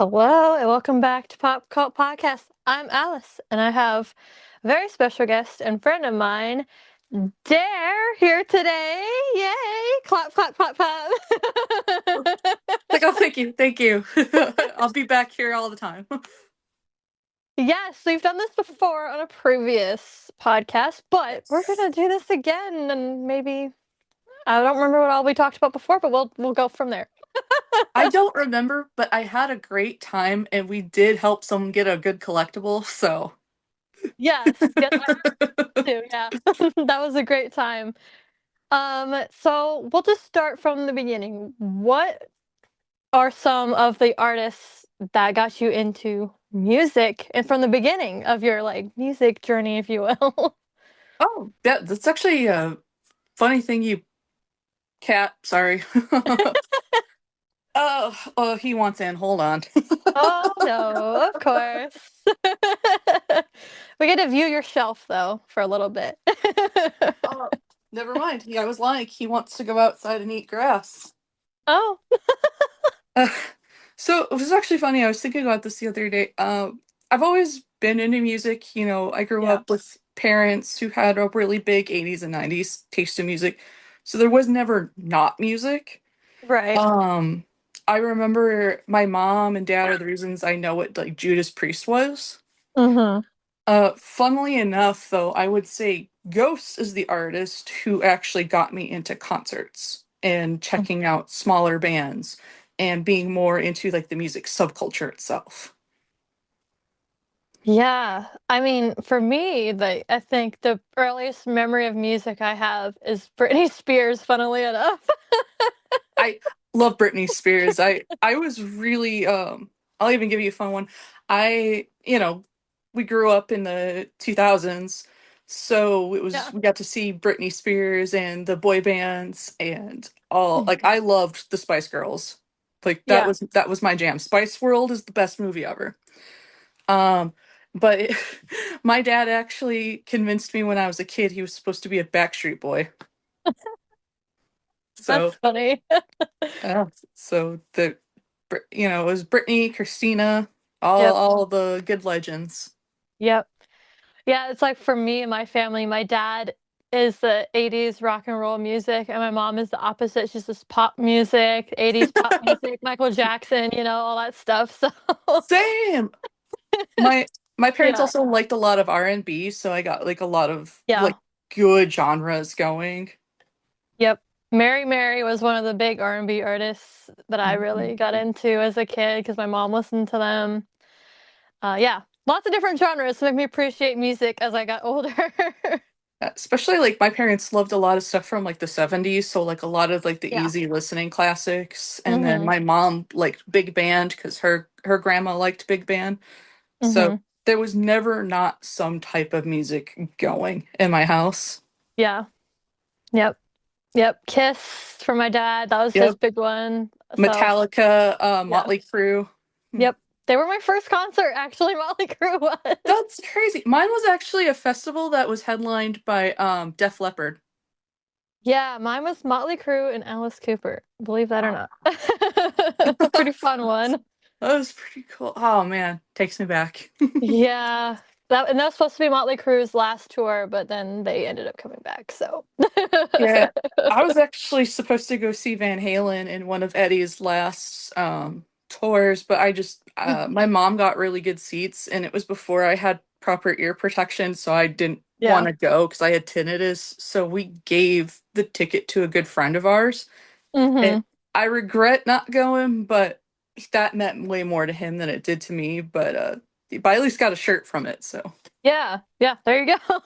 Hello and welcome back to Pop Cult Podcast. I'm Alice and I have a very special guest and friend of mine, Dare, here today. Yay! Clap, clap, clap, clap. Like, oh, thank you. I'll be back here all the time. Yes, we've done this before on a previous podcast, but we're Yes. gonna do this again and maybe I don't remember what all we talked about before, but we'll go from there. I don't remember, but I had a great time and we did help someone get a good collectible, so. Yes, I remember too. Yeah, that was a great time. So we'll just start from the beginning. What are some of the artists that got you into music and from the beginning of your music journey, if you will? Oh, that's actually a funny thing you cat, sorry. Oh, he wants in. Hold on. Oh no, of course. We get to view your shelf though for a little bit. Oh, never mind. I was like, he wants to go outside and eat grass. Oh, Uh, so it was actually funny. I was thinking about this the other day. I've always been into music. I grew yeah. up with parents who had a really big 80s and 90s taste in music. So there was never not music. Right. Um, I remember my mom and dad are the reasons I know what like Judas Priest was. Mm-hmm. Funnily enough, though, I would say Ghost is the artist who actually got me into concerts and checking out smaller bands and being more into like the music subculture itself. Yeah, I mean, for me, I think the earliest memory of music I have is Britney Spears, funnily enough. I love Britney Spears. I was really I'll even give you a fun one. We grew up in the 2000s, so Yeah. we got to see Britney Spears and the boy bands and all like Mhm. I loved the Spice Girls. Like Yeah. that was my jam. Spice World is the best movie ever. Um but my dad actually convinced me when I was a kid he was supposed to be a Backstreet Boy. That's So funny. yeah, so it was Britney, Christina, Yep. all the good legends. Yep. Yeah, it's like for me and my family, my dad is the 80s rock and roll music, and my mom is the opposite. She's just pop music, 80s pop music, Michael Jackson, all that stuff. So, Same. My my parents yeah. also liked a lot of R&B, so I got like a lot of Yeah. like good genres going. Yep. Mary Mary was one of the big R&B artists that I really got Mhm. into as a kid because my mom listened to them. Yeah, lots of different genres to make me appreciate music as I got older. Especially like my parents loved a lot of stuff from like the 70s, so like a lot of like the Yeah. easy listening classics. And then Mhm. my mom liked big band because her grandma liked big band. So Mhm. there was never not some type of music going in my house. Yeah. Yep. Yep. Kiss for my dad. That was his Yep. big one. So, Metallica, yeah. Motley Crue. Hmm. Yep. They were my first concert actually, Motley Crue was. That's crazy. Mine was actually a festival that was headlined by Def Leppard. Yeah, mine was Motley Crue and Alice Cooper, believe that or Oh. not. Pretty fun one. That was pretty cool. Oh man, takes me back. Yeah. That was supposed to be Motley Crue's last tour, but then they ended up coming back, so. Yeah, I was actually supposed to go see Van Halen in one of Eddie's last tours, but my mom got really good seats and it was before I had proper ear protection, so I didn't want Yeah. to go because I had tinnitus. So we gave the ticket to a good friend of ours. And Mhm. I regret not going, but that meant way more to him than it did to me. But I at least got a shirt from it, so. Yeah. Yeah, there you go.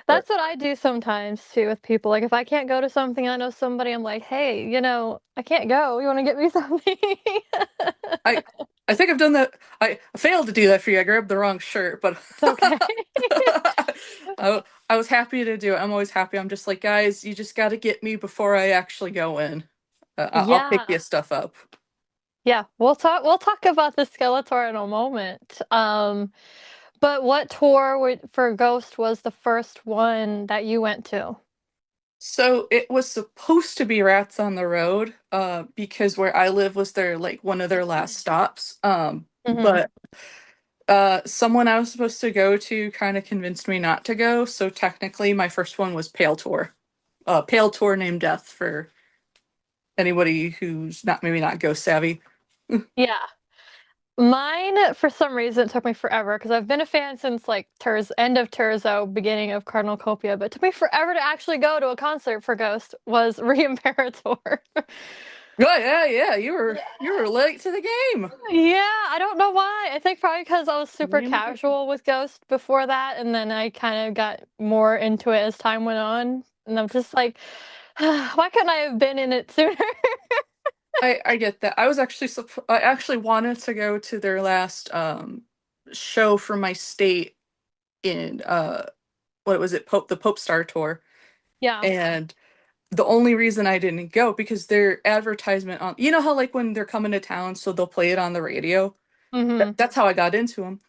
But That's what I do sometimes too with people. Like if I can't go to something, I know somebody, I'm like, "Hey, I can't go. You want to get me something?" I I think I've done that. I failed to do that for you. I grabbed the wrong shirt, but It's okay. I was happy to do it. I'm always happy. I'm just like, guys, you just got to get me before I actually go in. I'll pick Yeah. you stuff up. Yeah, we'll talk about the Skeletor in a moment. But what tour for Ghost was the first one that you went to? So it was supposed to be Rats on the Road, because where I live was their like one of their last stops. Hmm. But someone I was supposed to go to kind of convinced me not to go. So technically, my first one was Pale Tour. Pale Tour named Death for anybody who's not maybe not ghost savvy. Yeah. Mine, for some reason, took me forever because I've been a fan since like end of Terzo, beginning of Cardinal Copia, but it took me forever to actually go to a concert for Ghost was Re-Imperator. Oh yeah, yeah, Yeah. you were late to the game. Yeah, I don't know why. I think probably because I was super Name of the- casual with Ghost before that, and then I kind of got more into it as time went on. And I'm just like, why couldn't I have been in it sooner? I get that. I actually wanted to go to their last show for my state in what was it, the Pope Star tour. Yeah. And the only reason I didn't go because their advertisement on, you know how like when they're coming to town, so they'll play it on the radio. Hmm. That's how I got into them.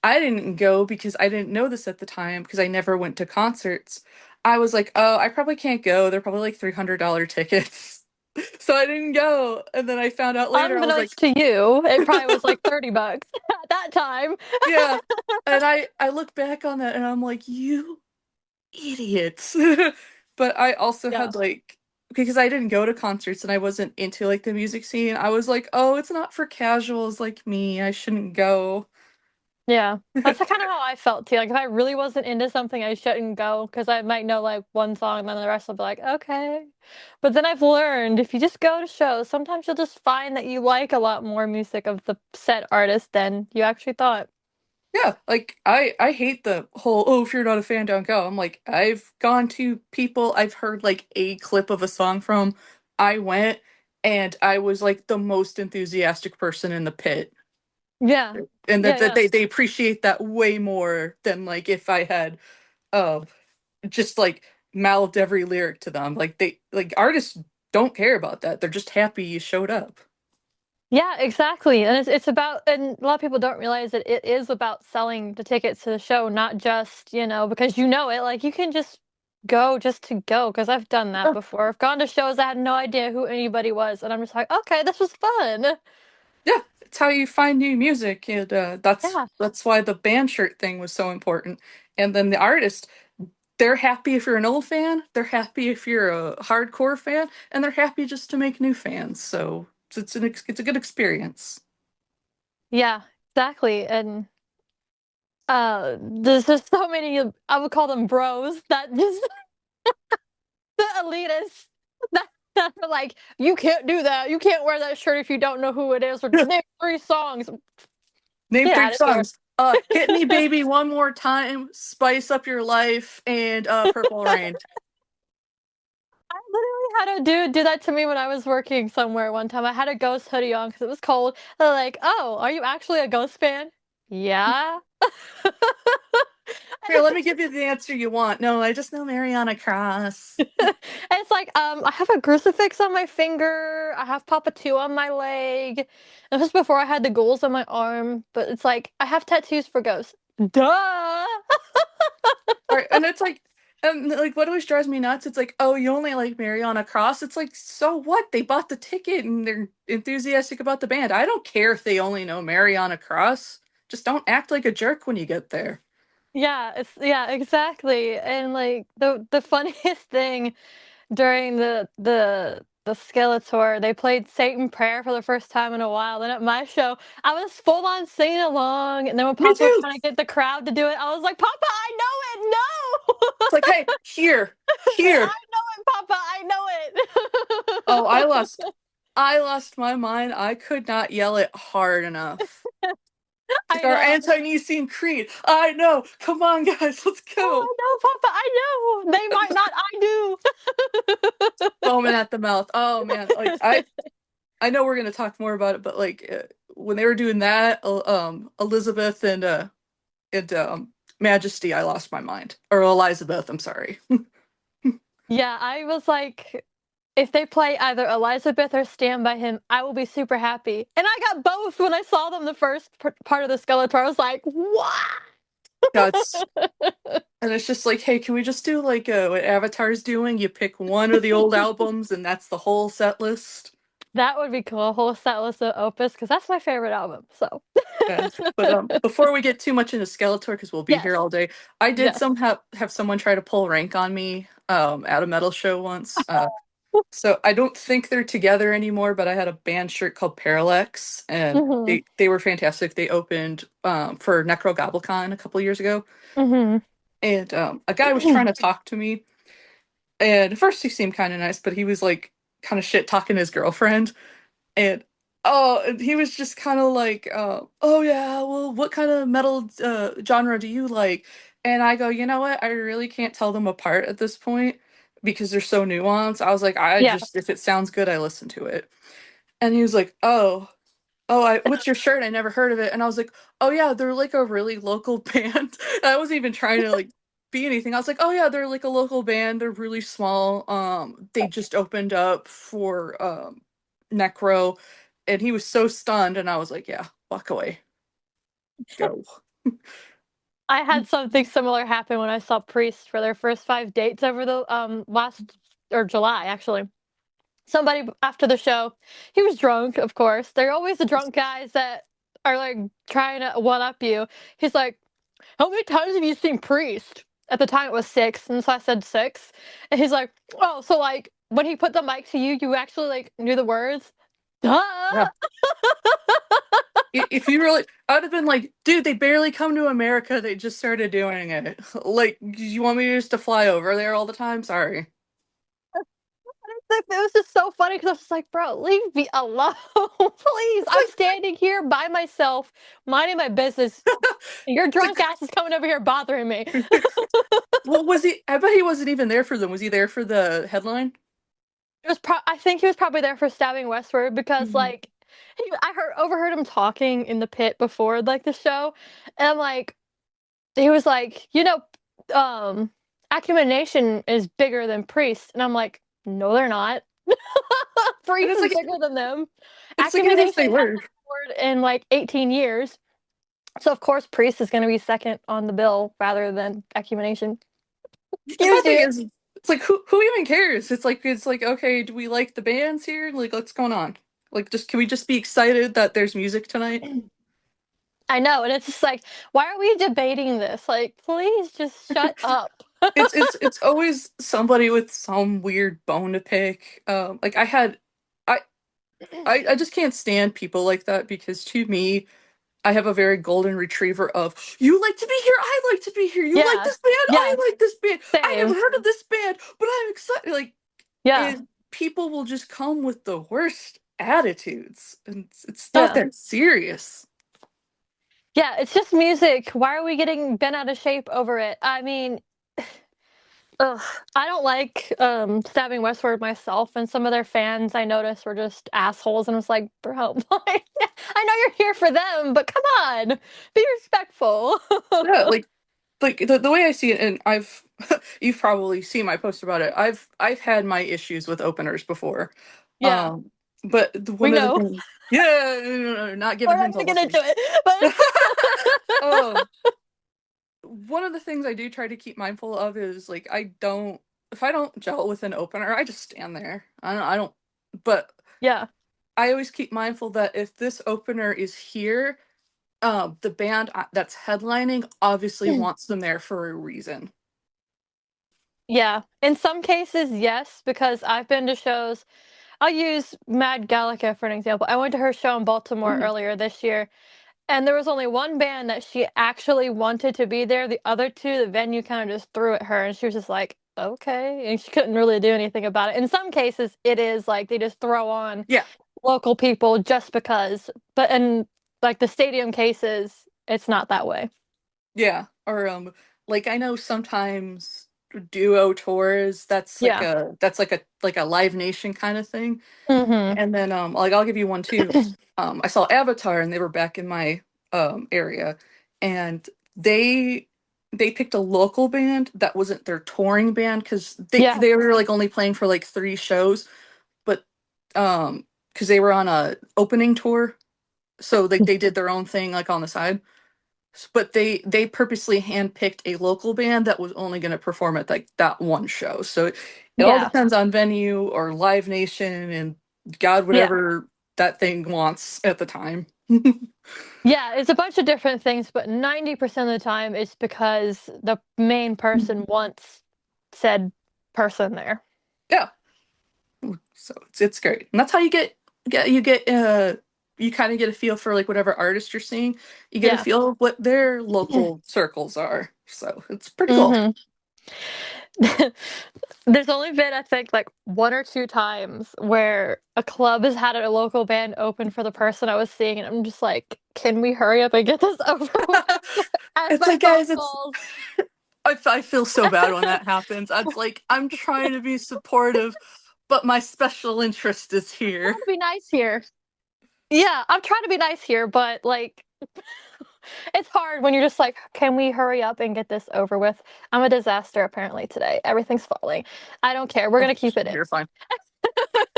I didn't go because I didn't know this at the time because I never went to concerts. I was like, oh, I probably can't go. They're probably like $300 tickets. So I didn't go. And then I found out later, I was like, Unbeknownst to you, it probably was like 30 bucks at that time. yeah. And I look back on that and I'm like, you idiots. But I also Yeah. had like because I didn't go to concerts and I wasn't into like the music scene, I was like, oh, it's not for casuals like me. I shouldn't go. Yeah. That's kind of how I felt too. Like if I really wasn't into something, I shouldn't go because I might know like one song and then the rest will be like, okay. But then I've learned if you just go to shows, sometimes you'll just find that you like a lot more music of the set artist than you actually thought. Yeah, like I hate the whole oh if you're not a fan don't go. I'm like I've gone to people I've heard like a clip of a song from. I went and I was like the most enthusiastic person in the pit. Yeah. And Yeah, yeah. they appreciate that way more than like if I had uh just like mouthed every lyric to them. Like they like artists don't care about that. They're just happy you showed up. Yeah, exactly. And it's about and a lot of people don't realize that it is about selling the tickets to the show, not just, because you know it. Like you can just go just to go because I've done that Yeah, before. I've gone to shows I had no idea who anybody was, and I'm just like, okay, this was fun. yeah, it's how you find new music, and Yeah. that's why the band shirt thing was so important. And then the artist, they're happy if you're an old fan, they're happy if you're a hardcore fan, and they're happy just to make new fans. So it's a good experience. Yeah, exactly. And there's just so many I would call them bros that just the elitists that are like, you can't do that. You can't wear that shirt if you don't know who it is, or name three songs. Name Get three out of here. songs. Hit Me Baby One More Time, Spice Up Your Life, and Purple Rain. I literally had a dude do that to me when I was working somewhere one time. I had a Ghost hoodie on because it was cold. They're like, "Oh, are you actually a Ghost fan?" Yeah. Here, let me give you the answer you want. No, I just know Mariana Cross. And it's like, I have a crucifix on my finger. I have Papa 2 on my leg. And this was before I had the ghouls on my arm. But it's like, I have tattoos for ghosts. Duh! Right, and like what always drives me nuts, it's like, oh, you only like Mariana Cross. It's like, so what? They bought the ticket and they're enthusiastic about the band. I don't care if they only know Mariana Cross. Just don't act like a jerk when you get there. Yeah, exactly. And like the funniest thing during the Skeletor, they played Satan Prayer for the first time in a while. Then at my show, I was full on singing along, and then when Me Papa was too. trying to get the crowd to do it, I was like, "Papa, I know it, no, It's like, hey, here, here. I know it, Papa, I Oh, know it." I lost my mind. I could not yell it hard enough. It's I like our know. anti-Nicene Creed. I know. Come on, guys, let's go. Oh, I know, Papa, I know. They might not, I do. Foaming at the mouth. Oh man, like I know we're gonna talk more about it, but like when they were doing that, Elizabeth and Majesty, I lost my mind. Or Elizabeth, I'm sorry. Yeah, I was like, if they play either Elizabeth or Stand By Him, I will be super happy. And I got both when I saw them the first part of the Skeletor. I was like, what? That's and it's just like, hey, can we just do like what Avatar's doing? You pick one of the old albums, and that's the whole set list. That would be cool. A whole set list of Opus, because that's my favorite album. So, Yeah. But before we get too much into Skeletor, because we'll be here yes, all day, I did yes. somehow have someone try to pull rank on me at a metal show once. So I don't think they're together anymore, but I had a band shirt called Parallax, and Mhm. they were fantastic. They opened for Necro Gobblecon a couple years ago, Mhm. and a guy was trying to talk to me, and at first he seemed kind of nice, but he was like kind of shit talking his girlfriend, and and he was just kind of like, oh yeah, well, what kind of metal genre do you like? And I go, you know what? I really can't tell them apart at this point because they're so nuanced. I was like, I Yeah. just if it sounds good, I listen to it. And he was like, what's your shirt? I never heard of it. And I was like, oh yeah, they're like a really local band. I wasn't even trying to like be anything. I was like, oh yeah, they're like a local band. They're really small. They just opened up for Necro, and he was so stunned. And I was like, yeah, walk away, go. I had something similar happen when I saw Priest for their first 5 dates over the last or July actually. Somebody after the show, he was drunk, of course. They're always the drunk guys that are like trying to one up you. He's like, "How many times have you seen Priest?" At the time it was 6, and so I said 6. And he's like, "Oh, so like when he put the mic to you, you actually like knew the words?" Duh. Yeah. If you really, I'd have been like, dude, they barely come to America. They just started doing it. Like, you want me just to fly over there all the time? Sorry. It was just so funny because I was just like, bro, leave me alone. Please. It's I'm standing here by myself, minding my business. Your drunk like, ass is coming over here bothering me. well, was he? I bet he wasn't even there for them. Was he there for the headline? I think he was probably there for Stabbing Westward because Mhm. like I heard overheard him talking in the pit before like the show, and I'm like, he was like, um, Acumen Nation is bigger than Priest, and I'm like, no, they're not. And Priest is bigger than them. it's like Acumen even if Nation they hasn't were, toured in like 18 years, so of course Priest is going to be second on the bill rather than Acumen Nation. and my Excuse thing you. is, it's like who even cares? It's like okay, do we like the bands here? Like, what's going on? Like, just can we just be excited that there's music tonight? I know, and it's just like, why are we debating this? Like, please just shut up. It's always somebody with some weird bone to pick. Like I I just can't stand people like that because to me, I have a very golden retriever of you like to be here, I like to be here. You like Yeah. this band, I Yeah. like this band. I never Same. heard of this band, but I'm excited. Like, Yeah. and people will just come with the worst attitudes, and it's not Yeah. that serious. Yeah. It's just music. Why are we getting bent out of shape over it? I mean, ugh, I don't like Stabbing Westward myself, and some of their fans I noticed were just assholes, and I was like, bro, like, I know you're here for them, but come on, be respectful. Yeah, like the way I see it, and I've you've probably seen my post about it. I've had my issues with openers before, Yeah, but we one of the know. things, yeah, no, not We're giving not him to gonna get into listen. it, um, one of the things I do try to keep mindful of is like if I don't gel with an opener, I just stand there. I don't, but yeah. I always keep mindful that if this opener is here, the band that's headlining obviously wants them there for a reason. Yeah, in some cases, yes, because I've been to shows. I'll use Mad Gallica for an example. I went to her show in Baltimore Mhm. earlier this year, and there was only one band that she actually wanted to be there. The other two, the venue kind of just threw at her, and she was just like, okay. And she couldn't really do anything about it. In some cases, it is like they just throw on Yeah, local people just because. But in like the stadium cases, it's not that way. yeah, or like I know sometimes duo tours Yeah. that's like a Live Nation kind of thing. Hmm. And then like I'll give you one too. I saw Avatar and they were back in my area, and they they picked a local band that wasn't their touring band because Yeah. they were like only playing for like 3 shows, but because they were on a opening tour, so they did their own thing like on the side. but they purposely handpicked a local band that was only going to perform at like that one show. So it all Yeah. depends on venue or Live Nation and God Yeah. whatever that thing wants at the time. Yeah, it's a bunch of different things, but 90% of the time it's because the main person wants said person there. Yeah. So it's great. And that's how you get you kind of get a feel for like whatever artist you're seeing. You get a Yeah. feel of what their local circles are. So it's pretty cool. hmm There's only been, I think, like one or two times where a club has had a local band open for the person I was seeing, and I'm just like, can we hurry up and get this over with? As It's my like, phone guys, it's falls. I feel so bad when that happens. It's like I'm trying to be supportive, but my special interest is here. Trying to be nice here. Yeah, I'm trying to be nice here, but like it's hard when you're just like, can we hurry up and get this over with? I'm a disaster apparently today. Everything's falling. I don't care. We're Oh, gonna keep it in. you're fine.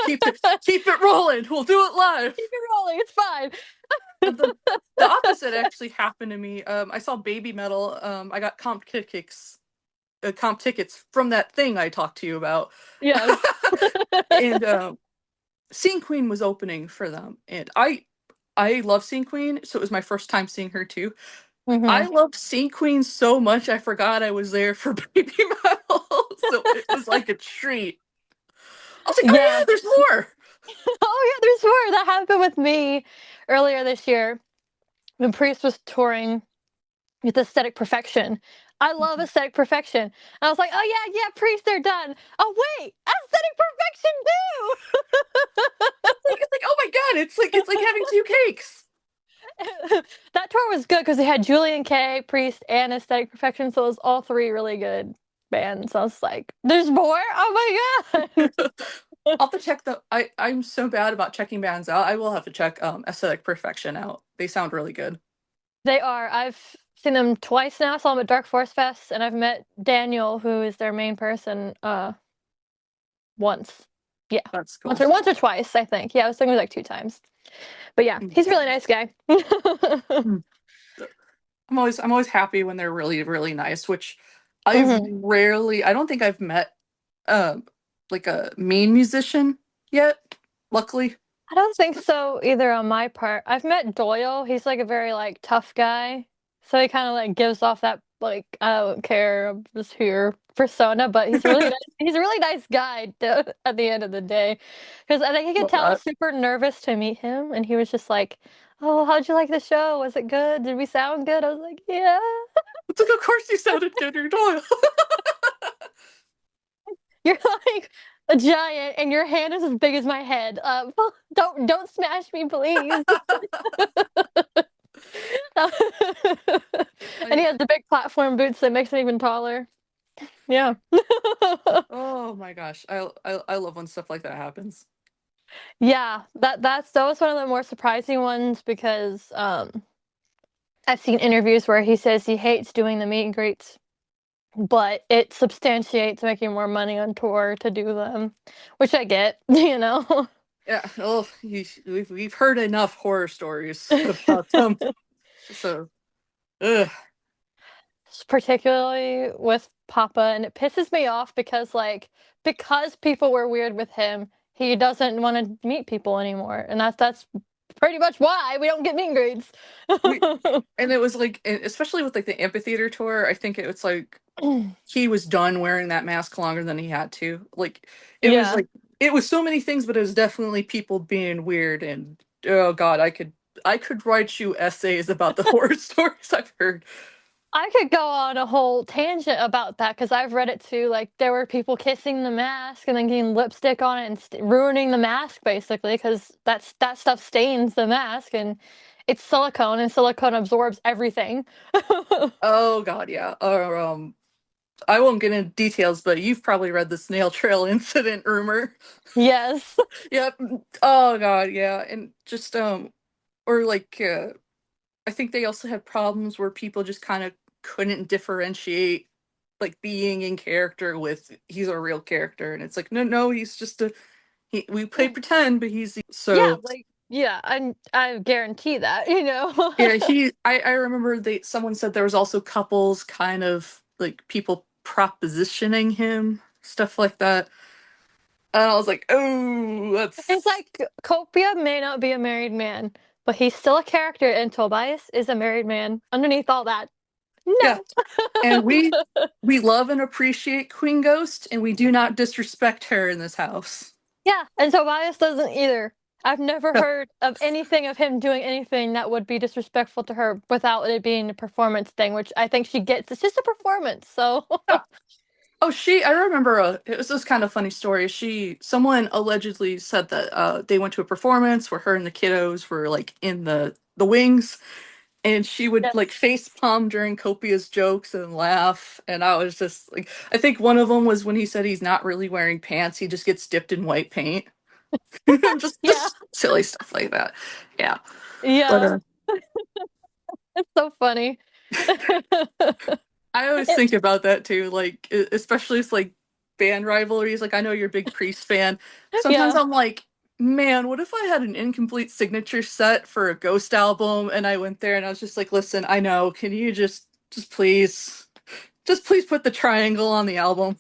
Keep it rolling. We'll do it live. Keep it rolling. It's fine. The opposite actually happened to me. I saw Baby Metal. I got comp tickets from that thing I talked to you about. Yes. And Scene Queen was opening for them, and I love Scene Queen, so it was my first time seeing her too. I hmm loved Scene Queen so much I forgot I was there for Baby Metal, so it was like a treat. I was like, oh Yeah. yeah, there's more. Oh yeah, there's more. That happened with me earlier this year when Priest was touring with Aesthetic Perfection. I love Aesthetic Perfection. And I was like, oh yeah, yeah, Priest, they're done. Oh wait, Aesthetic It's like oh my god, it's like having two cakes. Perfection too. That tour was good because they had Julian K, Priest, and Aesthetic Perfection, so it was all three really good bands. I was like, there's more? Oh my god. I'll have to check the. I'm so bad about checking bands out. I will have to check Aesthetic Perfection out. They sound really good. They are. I've seen them twice now. I saw them at Dark Force Fest, and I've met Daniel, who is their main person, once. Yeah. That's Once cool. or once or twice, I think. Yeah, I was thinking like two times. But yeah, Mm. he's a really nice guy. Mm. I'm always happy when they're really really nice. Which I've hmm rarely. I don't think I've met uh like a mean musician yet. Luckily. I don't think so either on my part. I've met Doyle. He's like a very like tough guy. So he kind of like gives off that like I don't care, I'm just here persona, but he's really nice. He's a really nice guy at the end of the day. Because I think you could Love tell I was that. super nervous to meet him and he was just like, "Oh, how'd you like the show? Was it good? Did we sound good?" I was like, "Yeah." It's like of course you sounded good, Doyle. You're like a giant and your hand is as big as my head. Don't smash me, please. And he I has the big platform boots that makes him even taller. Yeah. oh my gosh, I love when stuff like that happens. Yeah, that was one of the more surprising ones because I've seen interviews where he says he hates doing the meet and greets, but it substantiates making more money on tour to do them, which I get, you know. Yeah, oh, we've heard enough horror stories about them. So, ugh. Particularly with Papa, and it pisses me off because people were weird with him, he doesn't want to meet people anymore, and that's pretty much why we don't get meet and greets. We and it was like, especially with like the amphitheater tour, I think it's like he was done wearing that mask longer than he had to. Like it was Yeah. like it was so many things, but it was definitely people being weird and oh god, I could write you essays about the horror stories I've heard. I could go on a whole tangent about that because I've read it too. Like there were people kissing the mask and then getting lipstick on it and ruining the mask basically because that stuff stains the mask and it's silicone and silicone absorbs everything. Oh god, yeah. Or I won't get into details, but you've probably read the snail trail incident rumor. Yes. Yep. Oh god, yeah. And just or like I think they also had problems where people just kind of couldn't differentiate like being in character with he's a real character and it's like no he's just a we play pretend but he's Yeah, so like Yeah, I guarantee that, you know? Yeah, I remember someone said there was also couples kind of like people propositioning him, stuff like that. And I was like, oh, It's that's like Copia may not be a married man, but he's still a character, and Tobias is a married man. Underneath all that, yeah. no. And we love and appreciate Queen Ghost, and we do not disrespect her in this house. Yeah, and Tobias doesn't either. I've never Yeah. heard of anything of him doing anything that would be disrespectful to her without it being a performance thing, which I think she gets. It's just a performance, so Yeah. Oh, I remember it was this kind of funny story. Someone allegedly said that they went to a performance where her and the kiddos were like in the wings, and she would like yes. face palm during Copia's jokes and laugh. And I was just like, I think one of them was when he said he's not really wearing pants, he just gets dipped in white paint. just Yeah. just silly stuff like that. Yeah. But Yeah. It's so funny. I always It, think about that too, like especially with like band rivalries. Like I know you're a big Priest fan. Sometimes yeah. I'm like, man, what if I had an incomplete signature set for a Ghost album and I went there and I was just like, listen, I know, can you just please put the triangle on the album?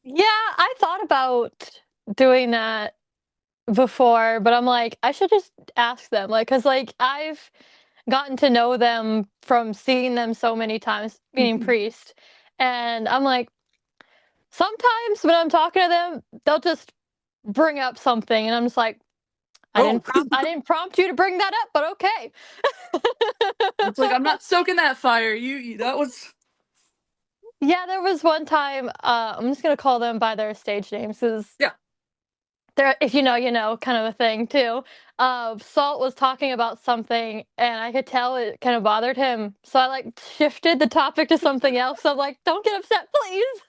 Yeah, I thought about doing that before, but I'm like, I should just ask them. Like, cause like I've gotten to know them from seeing them so many times being Mhm. priest. And I'm like, sometimes when I'm talking to them, they'll just bring up something and I'm just like, Oh, I didn't prompt you to bring that up, but okay. it's like I'm not stoking that fire. That was Yeah, there was one time, I'm just gonna call them by their stage names because yeah. they're if you know, you know, kind of a thing too. Salt was talking about something, and I could tell it kind of bothered him. So I like shifted the topic to something else. So I'm like, "Don't get upset, please."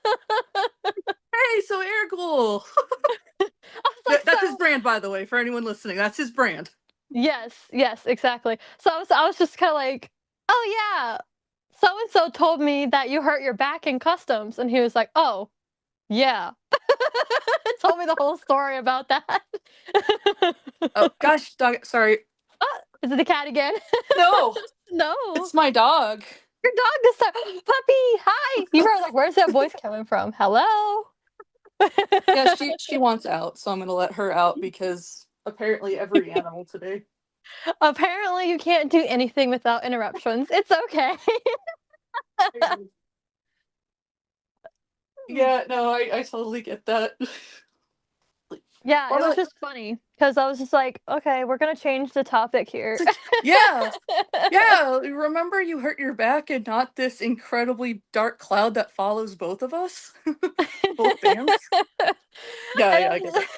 Hey, so Ergul. I was like, That's his "So." brand, by the way, for anyone listening. That's his brand. Yes, yes, exactly. So I was just kind of like, "Oh yeah, so and so told me that you hurt your back in customs," and he was like, "Oh yeah." Told me the whole story about that. Oh gosh, dog, sorry. Ah, is it the cat again? No, No. it's my dog. Your dog this time. Puppy, hi. You were like, where's that voice coming from? Hello? Yeah, she wants out, so I'm gonna let her out because apparently every animal today. Apparently, you can't do anything without interruptions. It's okay. Yeah, no, I totally get that. Yeah, it Well, was just funny because I was just like, okay, we're gonna change the topic here. it's like, yeah, yeah. Remember, you hurt your back and not this incredibly dark cloud that follows both of us, both bands. Yeah, And yeah, I then, get it.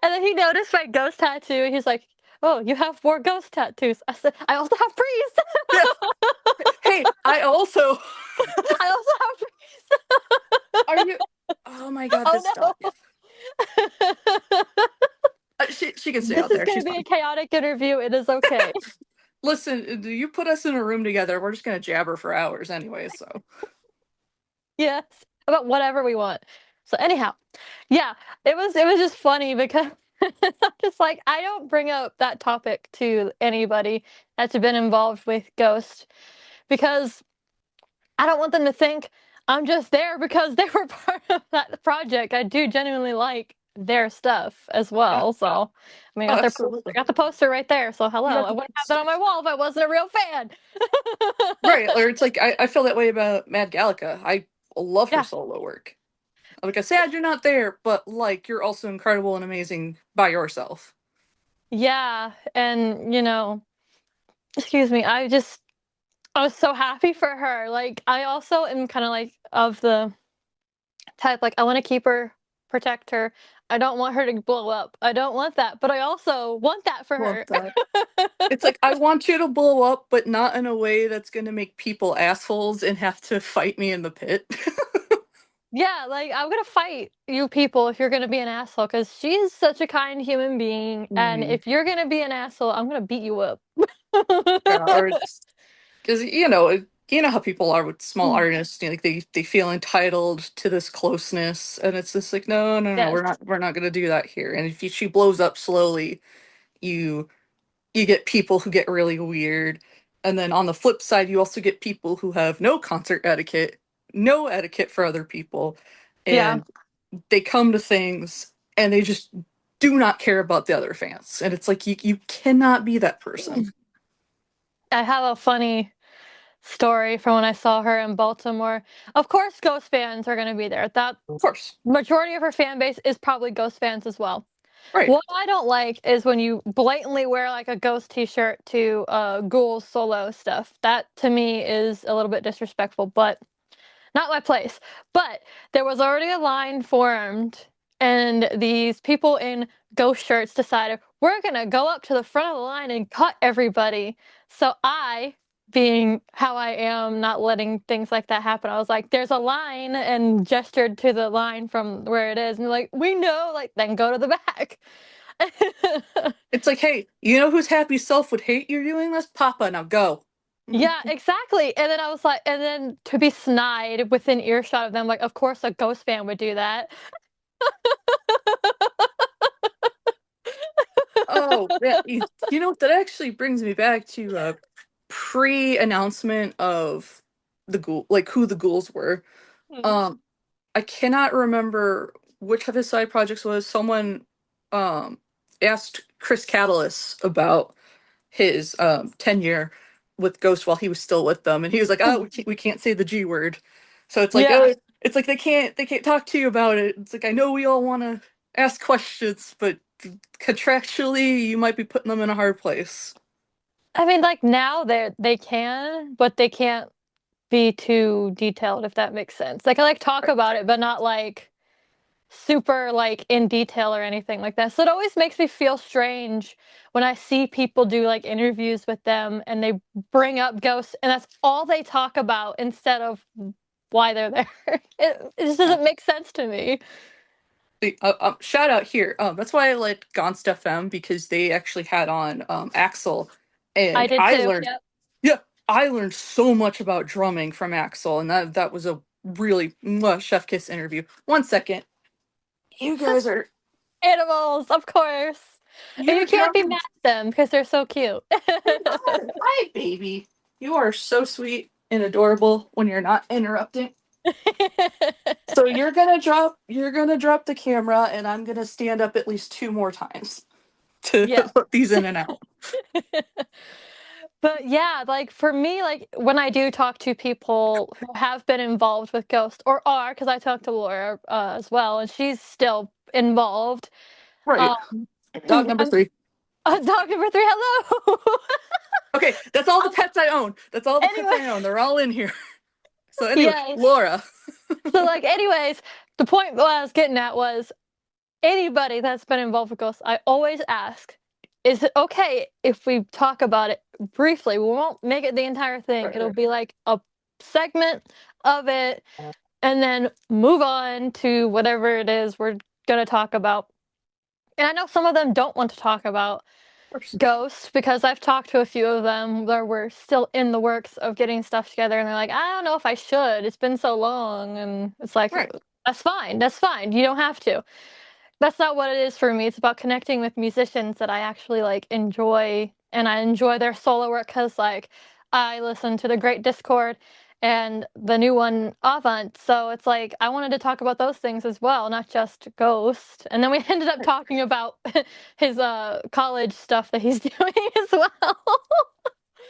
and then he noticed my ghost tattoo. He's like, "Oh, you have 4 ghost tattoos." I said, "I also have priest. Yeah. Hey, I also. I also have priest." Are you? Oh my god, this Oh dog. no. She can stay This out is there. gonna She's be a fine. chaotic interview. It is okay. Listen, do you put us in a room together? We're just gonna jabber for hours anyway. So Yes, about whatever we want. So anyhow, yeah, it was just funny because I'm just like I don't bring up that topic to anybody that's been involved with Ghost because I don't want them to think I'm just there because they were part of that project. I do genuinely like their stuff as yeah. well. So I mean, Oh, I absolutely. got the poster right there. So You hello, got I the wouldn't have that poster. on my wall if I wasn't a real fan. Right, or it's like I feel that way about Mad Gallica. I love her Yeah. solo work. Like I sad you're not there, but like you're also incredible and amazing by yourself. Yeah, and you know, excuse me, I was so happy for her. Like I also am kind of like of the type like I want to keep her, protect her. I don't want her to blow up. I don't want that, but I also want that for Love her. that. It's like I want you to blow up, but not in a way that's gonna make people assholes and have to fight me in the pit. Yeah, like I'm gonna fight you people if you're gonna be an asshole because she's such a kind human being, and Hmm. if you're gonna be an asshole, I'm gonna beat you up. Yeah, or because you know how people are with small artists, like they feel entitled to this closeness, and it's just like no, no, no, Yes. we're not gonna do that here. And if she blows up slowly, You you get people who get really weird. And then on the flip side, you also get people who have no concert etiquette, no etiquette for other people, Yeah. and they come to things and they just do not care about the other fans. And it's like you cannot be that person. I have a funny story from when I saw her in Baltimore. Of course, Ghost fans are going to be there. That Of course. majority of her fan base is probably Ghost fans as well. Right. What I don't like is when you blatantly wear like a Ghost t-shirt to Ghoul's solo stuff. That to me is a little bit disrespectful, but not my place. But there was already a line formed, and these people in ghost shirts decided we're gonna go up to the front of the line and cut everybody. So I, being how I am, not letting things like that happen, I was like, "There's a line," and gestured to the line from where it is, and they're like, "We know," like then go to the back. It's like, hey, you know whose happy self would hate you doing this? Papa, now go. Yeah, exactly. And then I was like, and then to be snide within earshot of them, like, of course a ghost fan would do that. Oh, yeah. You know, that actually brings me back to pre-announcement of the ghoul, like who the ghouls were. Mhm. Um, I cannot remember which of his side projects was. Someone um asked Chris Catalyst about his tenure with Ghost while he was still with them, and he was like, "Oh, we can't say the G word." So it's like, Yeah. oh, it's like they can't talk to you about it. It's like I know we all want to ask questions, but contractually, you might be putting them in a hard place. I mean, like now they can, but they can't be too detailed if that makes sense. They can like talk Right. about it, but not like super like in detail or anything like that. So it always makes me feel strange when I see people do like interviews with them and they bring up ghosts and that's all they talk about instead of why they're there. It just Yeah. doesn't make sense to me. Shout out here. That's why I like Gonst FM because they actually had on Axel, I and did I too. learned, Yep. yeah, I learned so much about drumming from Axel, and that was a really chef kiss interview. One second, you guys are Animals, of course. And you you're can't be drumming. mad at them because they're so cute. Hi, baby. You are so sweet and adorable when you're not interrupting. So you're gonna drop the camera, and I'm gonna stand up at least two more times to Yeah. put these in and out. But yeah, like for me, like when I do talk to people who have been involved with Ghost or are, because I talked to Laura as well, and she's still involved. Right. Um, Dog number I'm three. dog number three. Hello. Okay, that's all the pets I own. That's all the pets Anyway, I own. They're all in here. So anyway, yes. Laura. So like, anyways, the point what I was getting at was anybody that's been involved with ghosts, I always ask, is it okay if we talk about it briefly? We won't make it the entire thing. Right, It'll right. be like a segment of it and then move on to whatever it is we're going to talk about. And I know some of them don't want to talk about Of course. ghosts because I've talked to a few of them that were still in the works of getting stuff together and they're like, I don't know if I should. It's been so long. And it's like, Right. that's fine. That's fine. You don't have to. That's not what it is for me. It's about connecting with musicians that I actually like enjoy and I enjoy their solo work cuz like I listen to the Great Discord and the new one Avant. So it's like I wanted to talk about those things as well, not just Ghost. And then we ended up Right. talking about his college stuff that he's doing as well.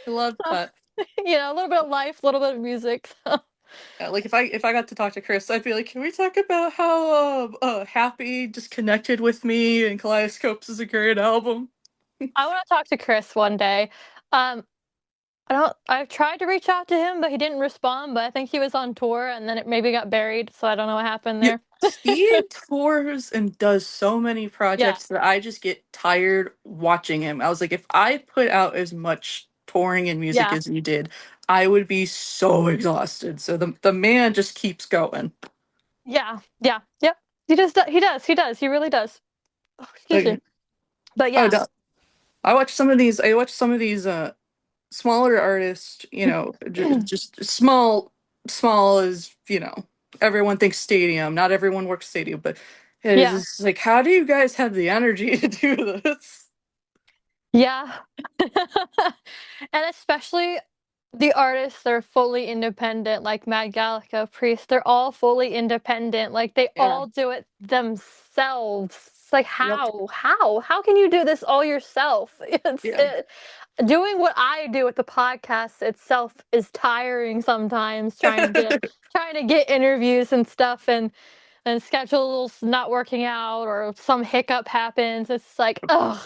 I love So, that. a little bit of life, a little bit of music. So. Like if I got to talk to Chris, I'd be like, can we talk about how Happy just connected with me and Kaleidoscopes is a great album? I want to talk to Chris one day. Um, I've tried to reach out to him, but he didn't respond, but I think he was on tour and then it maybe got buried, so I don't know what happened Yeah, there. he tours and does so many Yeah. projects that I just get tired watching him. I was like, if I put out as much touring and music Yeah. as he did, I would be so exhausted. So the man just keeps going. Yeah. Yeah. Yep. He does. He really does. Oh, excuse me. Like, But oh, yeah. no. I watch some of these smaller artists, just small as, everyone thinks stadium. Not everyone works stadium, but it is Yeah. just like, how do you guys have the energy to do this? Yeah. And especially the artists, they're fully independent, like Mad Gallica, Priest, they're all fully independent. Like they Yeah. all do it themselves. It's like Yep. how? How? How can you do this all yourself? Yeah. Doing what I do with the podcast itself is tiring sometimes trying to get interviews and stuff and schedules not working out or some hiccup happens. It's like, ugh.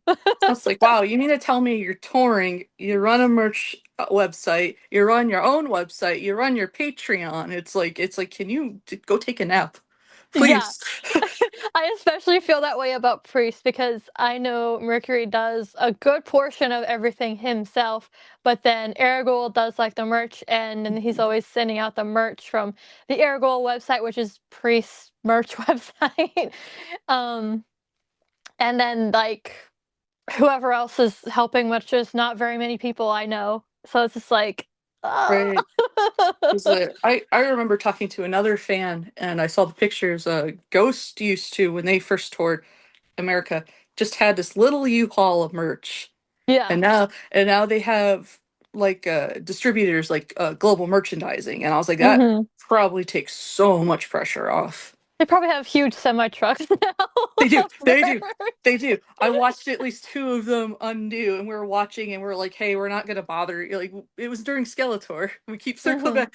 So it's like, wow, you mean to tell me you're touring, you run a merch website, you run your own website, you run your Patreon. It's like, can you go take a nap? Yeah. Please. I especially feel that way about Priest because I know Mercury does a good portion of everything himself, but then Aragorn does like the merch, and then he's always sending out the merch from the Aragorn website, which is Priest's merch website. um, and then like whoever else is helping, which is not very many people I know. So it's just like, ah. Right. Because I remember talking to another fan and I saw the pictures Ghost used to when they first toured America just had this little U-Haul of merch. Yeah. And now they have like distributors like global merchandising and I was like that Hmm. probably takes so much pressure off. They probably have huge semi trucks now They do. of They do. merch. They do. I watched at least two of them undo, and we were watching, and we are like, "Hey, we're not gonna bother." Like it was during Skeletor. We keep circling Hmm. back.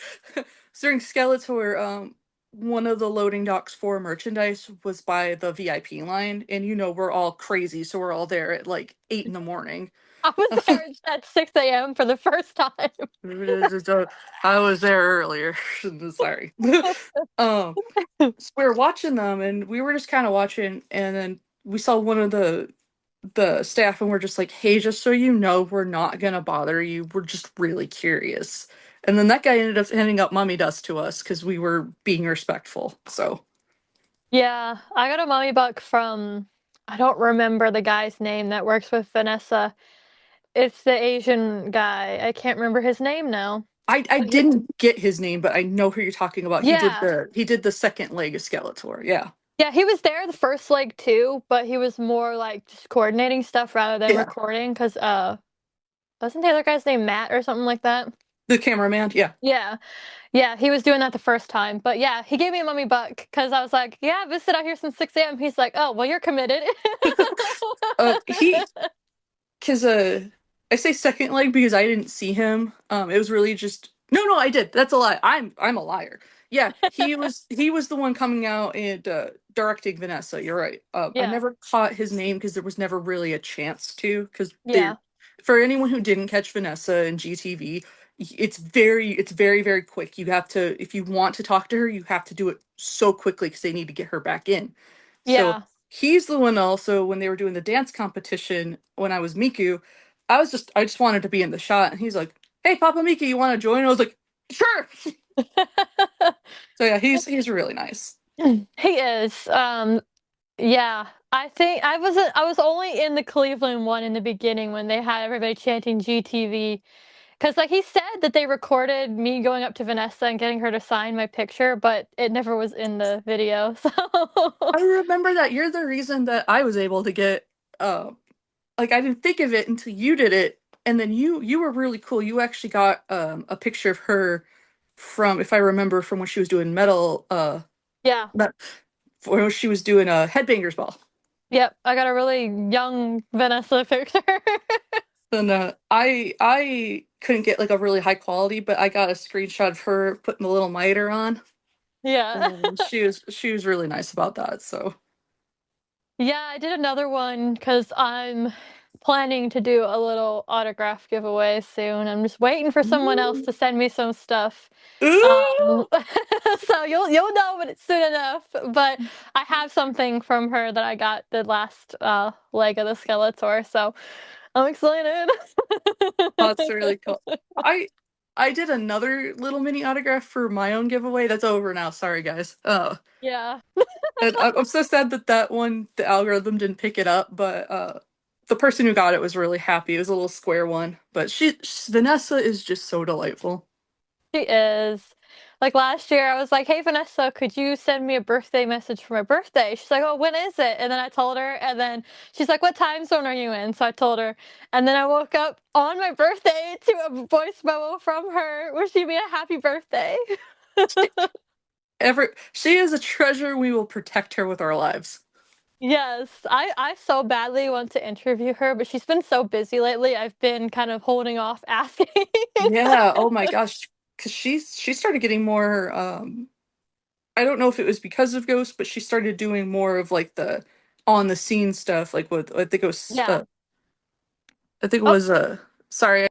It's during Skeletor. One of the loading docks for merchandise was by the VIP line, and we're all crazy, so we're all there at like 8 in the morning. I was there at 6 a.m. for the first time. I was there earlier. Sorry. um, so we were watching them and we were just kind of watching and then we saw one of the staff and we're just like, hey, just so you know, we're not gonna bother you, we're just really curious. And then that guy ended up handing up mummy dust to us because we were being respectful. So Yeah, I got a mommy buck from, I don't remember the guy's name that works with Vanessa. It's the Asian guy. I can't remember his name now. I But he, didn't get his name, but I know who you're talking about. he did yeah. the he did the second leg of Skeletor. Yeah. Yeah, he was there the first leg too, but he was more like just coordinating stuff rather than Yeah. recording because wasn't the other guy's name Matt or something like that? The cameraman. Yeah. Yeah. Yeah, he was doing that the first time. But yeah, he gave me a mummy buck because I was like, yeah, I've been sitting out here since 6 a.m. He's like, oh, well, you're committed. He because I say second leg because I didn't see him. It was really just no, I did. That's a lie. I'm a liar. Yeah, he was the one coming out and directing Vanessa. You're right. I Yeah. never caught his name because there was never really a chance to. Because Yeah. for anyone who didn't catch Vanessa and GTV, it's very very quick. You have to if you want to talk to her, you have to do it so quickly because they need to get her back in. So Yeah. he's the one also when they were doing the dance competition when I was Miku, I just wanted to be in the shot and he's like, "Hey Papa Miku, you want to join?" I was like, "Sure." So yeah, he's really nice. He is. Yeah. I think I was only in the Cleveland one in the beginning when they had everybody chanting GTV. Because like he said that they recorded me going up to Vanessa and getting her to sign my picture, but it never was in the video. So I remember that you're the reason that I was able to get uh like I didn't think of it until you did it and then you were really cool. You actually got a picture of her from if I remember from when she was doing metal yeah. met- when she was doing a headbangers ball. Yep. I got a really young Vanessa picture. And I couldn't get like a really high quality, but I got a screenshot of her putting the little miter on. Yeah. She was really nice about that. So Yeah, I did another one because I'm planning to do a little autograph giveaway soon. I'm just waiting for someone else ooh, to send me some stuff. ooh, So you'll know when it's soon enough. But I have something from her that I got the last leg of the Skeletor, so I'm excited. that's really cool. I I did another little mini autograph for my own giveaway. That's over now. Sorry guys. Yeah. And I'm so sad that that one the algorithm didn't pick it up, but the person who got it was really happy. It was a little square one, but Vanessa is just so delightful. She is. Like last year, I was like, "Hey Vanessa, could you send me a birthday message for my birthday?" She's like, "Oh, when is it?" And then I told her, and then she's like, "What time zone are you in?" So I told her, and then I woke up on my birthday to a voice memo from her wishing me a happy birthday. She is a treasure. We will protect her with our lives. Yes, I so badly want to interview her, but she's been so busy lately. I've been kind of holding off asking. Yeah. Oh my gosh. Because she started getting more. I don't know if it was because of Ghost, but she started doing more of like the on the scene stuff. Like with Yeah. I think it Oh, was sorry.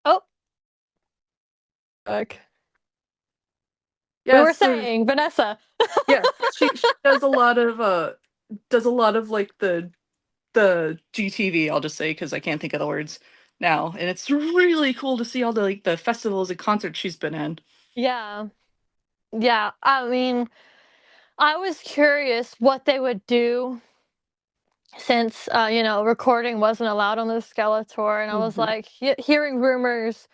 oh. Okay. We Yeah. were So saying, Vanessa. yeah, she does a lot of like the GTV. I'll just say because I can't think of the words now, and it's really cool to see all the like the festivals and concerts she's been in. Yeah. Yeah. I mean, I was curious what they would do since recording wasn't allowed on the Skeletor, and I was Mhm. like hearing rumors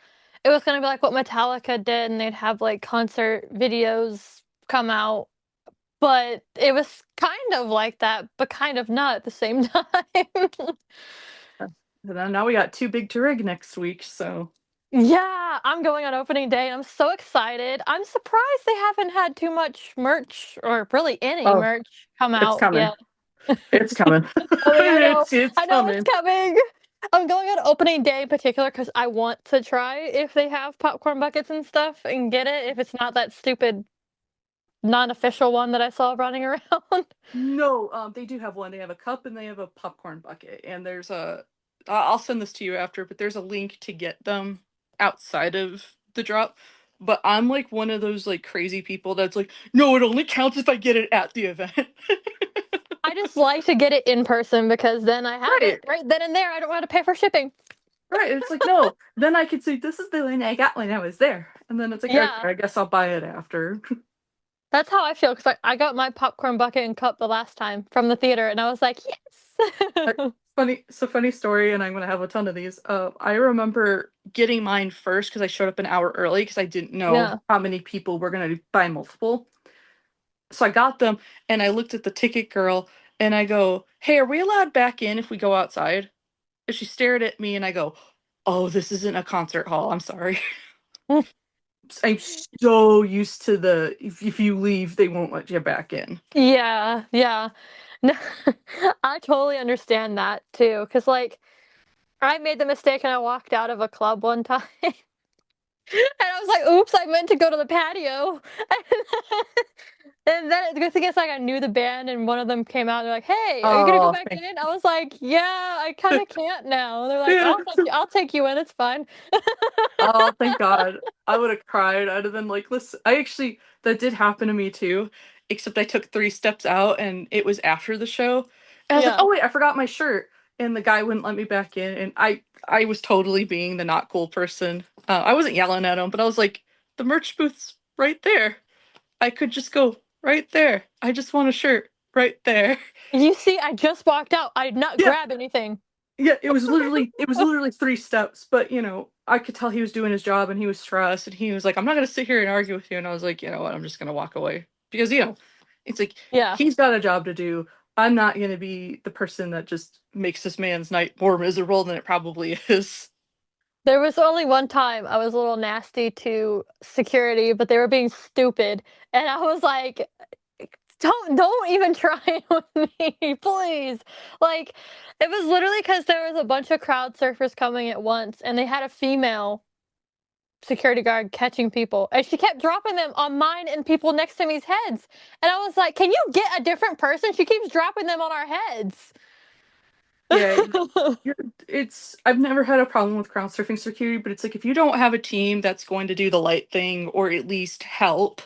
it was gonna be like what Metallica did, and they'd have like concert videos come out, but it was kind of like that, but kind of not at the same time. And then now we got Too Big to Rig next week, so Yeah, I'm going on opening day and I'm so excited. I'm surprised they haven't had too much merch or really any oh, merch come it's out coming. yet. It's coming. I mean, It's I know it's coming. coming. I'm going on opening day in particular because I want to try if they have popcorn buckets and stuff and get it if it's not that stupid non-official one that I saw running around. No, they do have one. They have a cup and they have a popcorn bucket. And there's I'll send this to you after, but there's a link to get them outside of the drop. But I'm like one of those like crazy people that's like, no, it only counts if I get it at the event. I just like to get it in person because then I have Right, it right then and there. I don't have to pay for shipping. right. It's like, no, then I could say, this is the one I got when I was there. And then it's like, okay, Yeah. I guess I'll buy it after. That's how I feel because I got my popcorn bucket and cup the last time from the theater, and I was like, Uh, yes. funny story, and I'm gonna have a ton of these. I remember getting mine first because I showed up an hour early because I didn't know Yeah. how many people were gonna buy multiple. So I got them, and I looked at the ticket girl, and I go, "Hey, are we allowed back in if we go outside?" And she stared at me, and I go, "Oh, this isn't a concert hall. I'm sorry." I'm so used to the if you leave, they won't let you back in. Yeah, yeah. No, I totally understand that too. Cause like I made the mistake and I walked out of a club one time and I was like, oops, I meant to go to the patio. And then the good thing is like I knew the band and one of them came out and they're like, "Hey, are you gonna go Oh, back in?" I was like, "Yeah, I kind of can't now." They're like, yeah. I'll take you in. It's fine." Oh, thank God. I would have cried. I'd have been like, listen, I actually, that did happen to me too, except I took 3 steps out and it was after the show. And I was like, Yeah. oh wait, I forgot my shirt. And the guy wouldn't let me back in. And I was totally being the not cool person. I wasn't yelling at him, but I was like, the merch booth's right there. I could just go right there. I just want a shirt right there. You see, I just walked out. I did not Yeah, grab anything. yeah, it was literally 3 steps, but I could tell he was doing his job and he was stressed and he was like, I'm not gonna sit here and argue with you. And I was like, you know what, I'm just gonna walk away. Because it's like Yeah. he's got a job to do. I'm not gonna be the person that just makes this man's night more miserable than it probably is. There was only one time I was a little nasty to security, but they were being stupid, and I was like, don't even try it with me, please." Like, it was literally because there was a bunch of crowd surfers coming at once, and they had a female security guard catching people, and she kept dropping them on mine and people next to me's heads, and I was like, "Can you get a different person? She keeps dropping them on our heads." Yeah, you're, it's I've never had a problem with crowd surfing security, but it's like if you don't have a team that's going to do the light thing or at least help,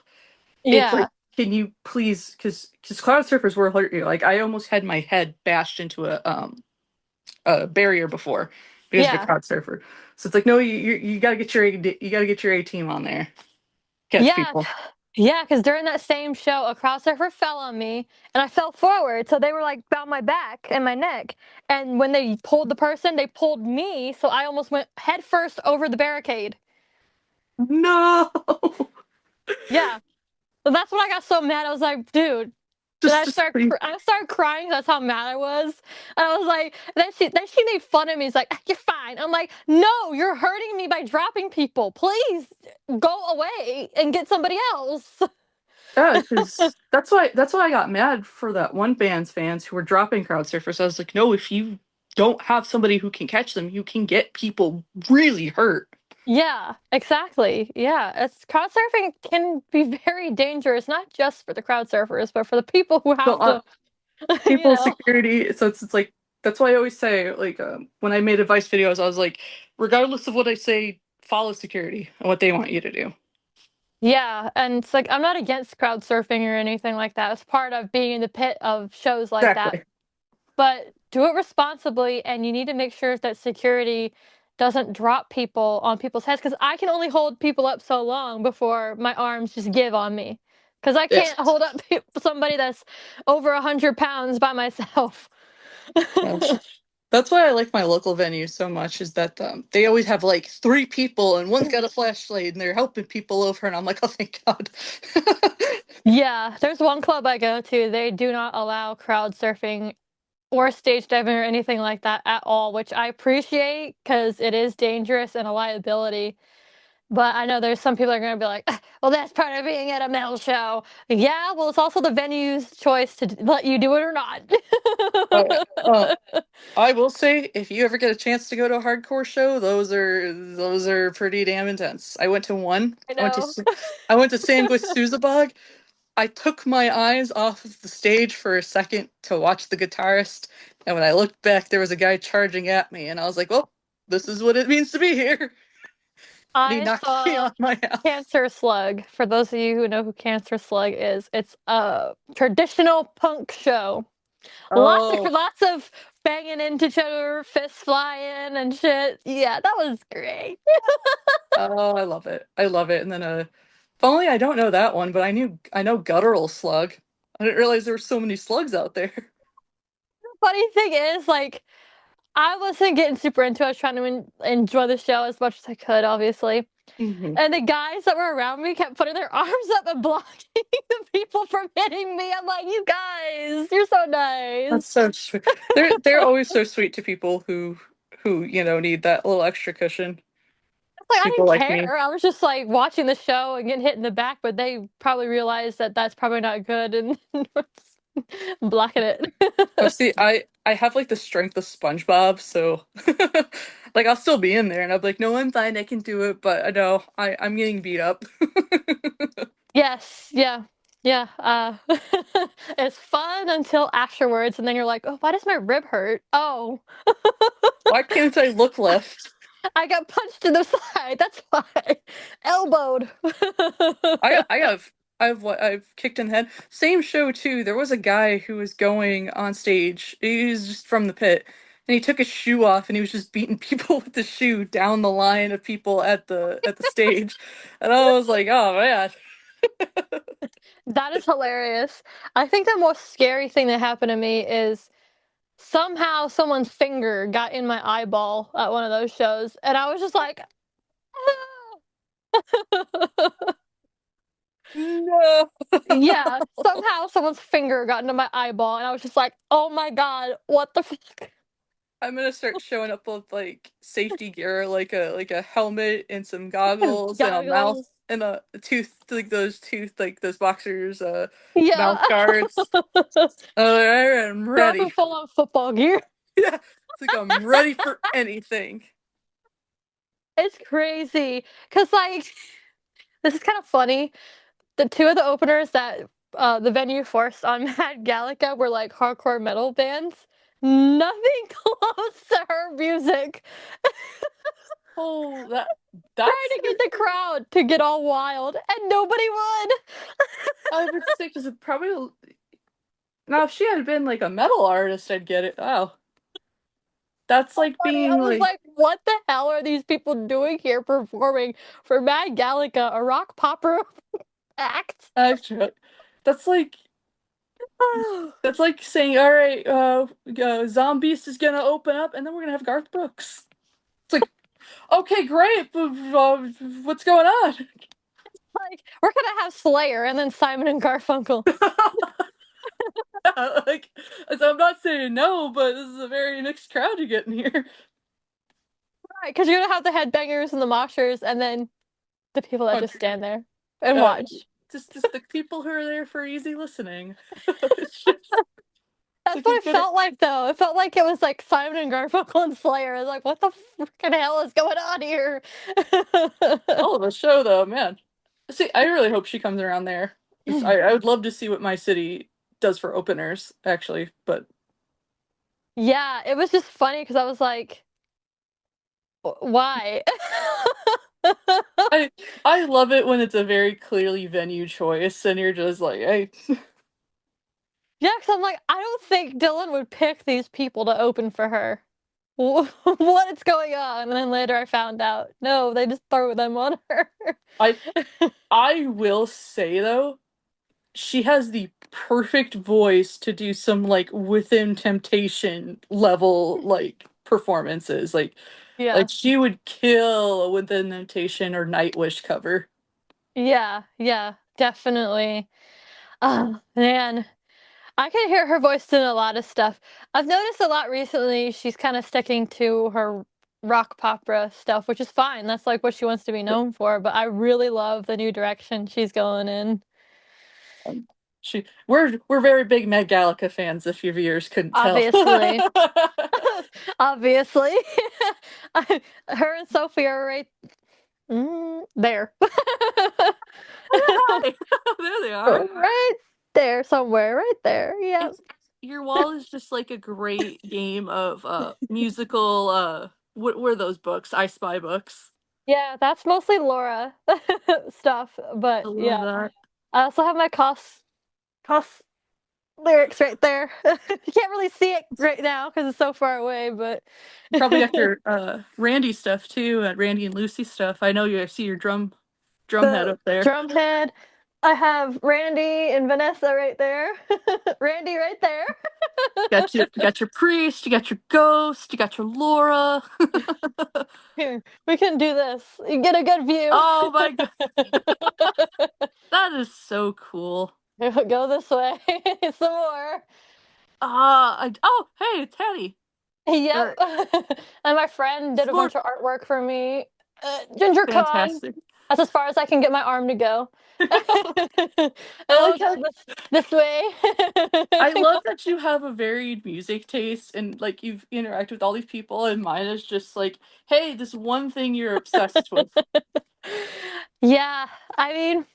it's like, Yeah, can you please, because cloud surfers will hurt you. Like I almost had my head bashed into a barrier before because of a yeah. crowd surfer. So it's like, no, you gotta get you gotta get your A team on there, catch Yeah, people. yeah, because during that same show, a crowd surfer fell on me, and I fell forward, so they were like about my back and my neck. And when they pulled the person, they pulled me, so I almost went head first over the barricade. No. Yeah. But that's when I got so mad. I was like, dude. And Just please. I started crying. That's how mad I was. And I was like, then she made fun of me. He's like, "Ah, you're fine." I'm like, no, you're hurting me by dropping people. Please go away and get somebody else. Yeah, because that's why I got mad for that one band's fans who were dropping crowd surfers. I was like, no, if you don't have somebody who can catch them, you can get people really hurt. Yeah, exactly. Yeah, it's crowd surfing can be very dangerous, not just for the crowd surfers, but for the people who So have to, you people know. security, so it's like that's why I always say like when I made advice videos, I was like, regardless of what I say, follow security and what they want you to do. Yeah, and it's like I'm not against crowd surfing or anything like that. It's part of being in the pit of shows like that. Exactly. But do it responsibly, and you need to make sure that security doesn't drop people on people's heads because I can only hold people up so long before my arms just give on me. Because I Yeah. can't hold up somebody that's over 100 pounds by myself. Yes. That's why I like my local venues so much is that they always have like three people and one's got a flashlight and they're helping people over and I'm like, oh thank God. Yeah, there's one club I go to. They do not allow crowd surfing or stage diving or anything like that at all, which I appreciate because it is dangerous and a liability. But I know there's some people are going to be like, "Ah, well, that's part of being at a metal show." Yeah, well, it's also the venue's choice to let you do it or not. Oh yeah. I will say, if you ever get a chance to go to a hardcore show, those are pretty damn intense. I went to one. I know. I went to Sanguisuzabog. I took my eyes off of the stage for a second to watch the guitarist, and when I looked back, there was a guy charging at me, and I was like, "Well, this is what it means to be here." And he I knocked me saw on my ass. Cancer Slug. For those of you who know who Cancer Slug is, it's a traditional punk show. Oh, Lots of banging into each other, fists flying and shit. Yeah, that was great. oh, I love it. I love it. And then, if only I don't know that one, but I know Guttural Slug. I didn't realize there were so many slugs out there. Funny thing is, like, I wasn't getting super into it. I was trying to enjoy the show as much as I could, obviously. Hmm. And the guys that were around me kept putting their arms up and blocking the people from hitting me. I'm like, you guys, you're so nice. That's so sweet. They're always so sweet to people who need that little extra cushion. It's like, I People didn't like me. care. I was just like watching the show and getting hit in the back, but they probably realized that that's probably not good and blocking Oh, it. see, I have like the strength of SpongeBob, so like I'll still be in there, and I'll be like, no, I'm fine, I can do it. But I know I'm getting beat up. Yes, yeah, yeah. It's fun until afterwards, and then you're like, oh, why does my rib hurt? Oh, Why can't I look left? I got punched in the side. That's why. Elbowed. I have what I've kicked in the head. Same show too. There was a guy who was going on stage. He was just from the pit, and he took his shoe off, and he was just beating people with the shoe down the line of people at the stage, and I was like, oh man. That is hilarious. I think the most scary thing that happened to me is somehow someone's finger got in my eyeball at one of those shows, and I was just like, "Ah." No. Yeah, somehow someone's finger got into my eyeball, and I was just like, "Oh my god, what the fuck?" I'm gonna start showing up with like safety gear, like a helmet and some goggles and a mouth Goggles. and a tooth, like those tooth, like those boxers, Yeah. mouth guards. I am Show up in ready. full on football gear. Yeah, it's like I'm ready for anything. It's crazy. Cause like this is kind of funny. The two of the openers that the venue forced on Mad Gallica were like hardcore metal bands. Nothing close to her music. Oh, Trying that's to get the crowd to get all wild, and nobody would. I would say because it probably now if she had been like a metal artist, I'd get it. Oh, that's So like funny. I being was like like, what the hell are these people doing here performing for Mad Gallica, a rock popper act? extra. That's like That's like saying, all right, Zombies is gonna open up, and then we're gonna have Garth Brooks. It's like, Okay, great. But, what's going on? Like, we're gonna have Slayer and then Simon and Garfunkel. Like, so I'm not saying no, but this is a very mixed crowd you get in here. Right, because you're gonna have the headbangers and the moshers, and then the people that just Country. stand there and Uh, watch. just the people who are there for easy listening. It's just it's That's like a what it good felt like, though. It felt like it was like Simon and Garfunkel and Slayer. I was like, what the freaking hell is going on here? hell of a show, though, man. See, I really hope she comes around there. I would love to see what my city does for openers, actually. But Yeah, it was just funny because I was like, why? I I love it when it's a very clearly venue choice, and you're just like, hey, Yeah, because I'm like, I don't think Dylan would pick these people to open for her. What is going on? And then later I found out, no, they just throw them on her. I I will say though, she has the perfect voice to do some like within temptation level like performances. Like Yeah, she would kill a within temptation or Nightwish cover. yeah, yeah, definitely. Oh, man. I can hear her voice in a lot of stuff. I've noticed a lot recently she's kind of sticking to her rock opera stuff, which is fine. That's like what she wants to be known for, but I really love the new direction she's going in. Um, we're very big Meg Gallica fans, if your viewers couldn't tell. Obviously. Obviously. Her and Sophie are right there. Hi. There they are. Right there somewhere, right there. Yep. It's your wall is just like a great game of musical what were those books? I Spy books. Yeah, that's mostly Laura stuff, I but love yeah. that. I also have my cost lyrics right there. You can't really see it right now because it's so far away, but You probably got your Randy stuff too, Randy and Lucy stuff. I know you see your drum head the up there. drum head. I have Randy and Vanessa right there. Randy right there. Got your priest, you got your ghost, you got your Laura. Here, we can do this. You get a good view. Oh my god, that is so cool. Go this way. Some more. Oh hey, it's Hattie. Yep. Uh, And my friend did a Sport, bunch of artwork for me. Ginger Con. fantastic. That's as far as I can get my arm to go. I like Oh, how this way. I love that you have a varied music taste and like you've interacted with all these people, and mine is just like, hey, this one thing you're obsessed with. Yeah, I mean,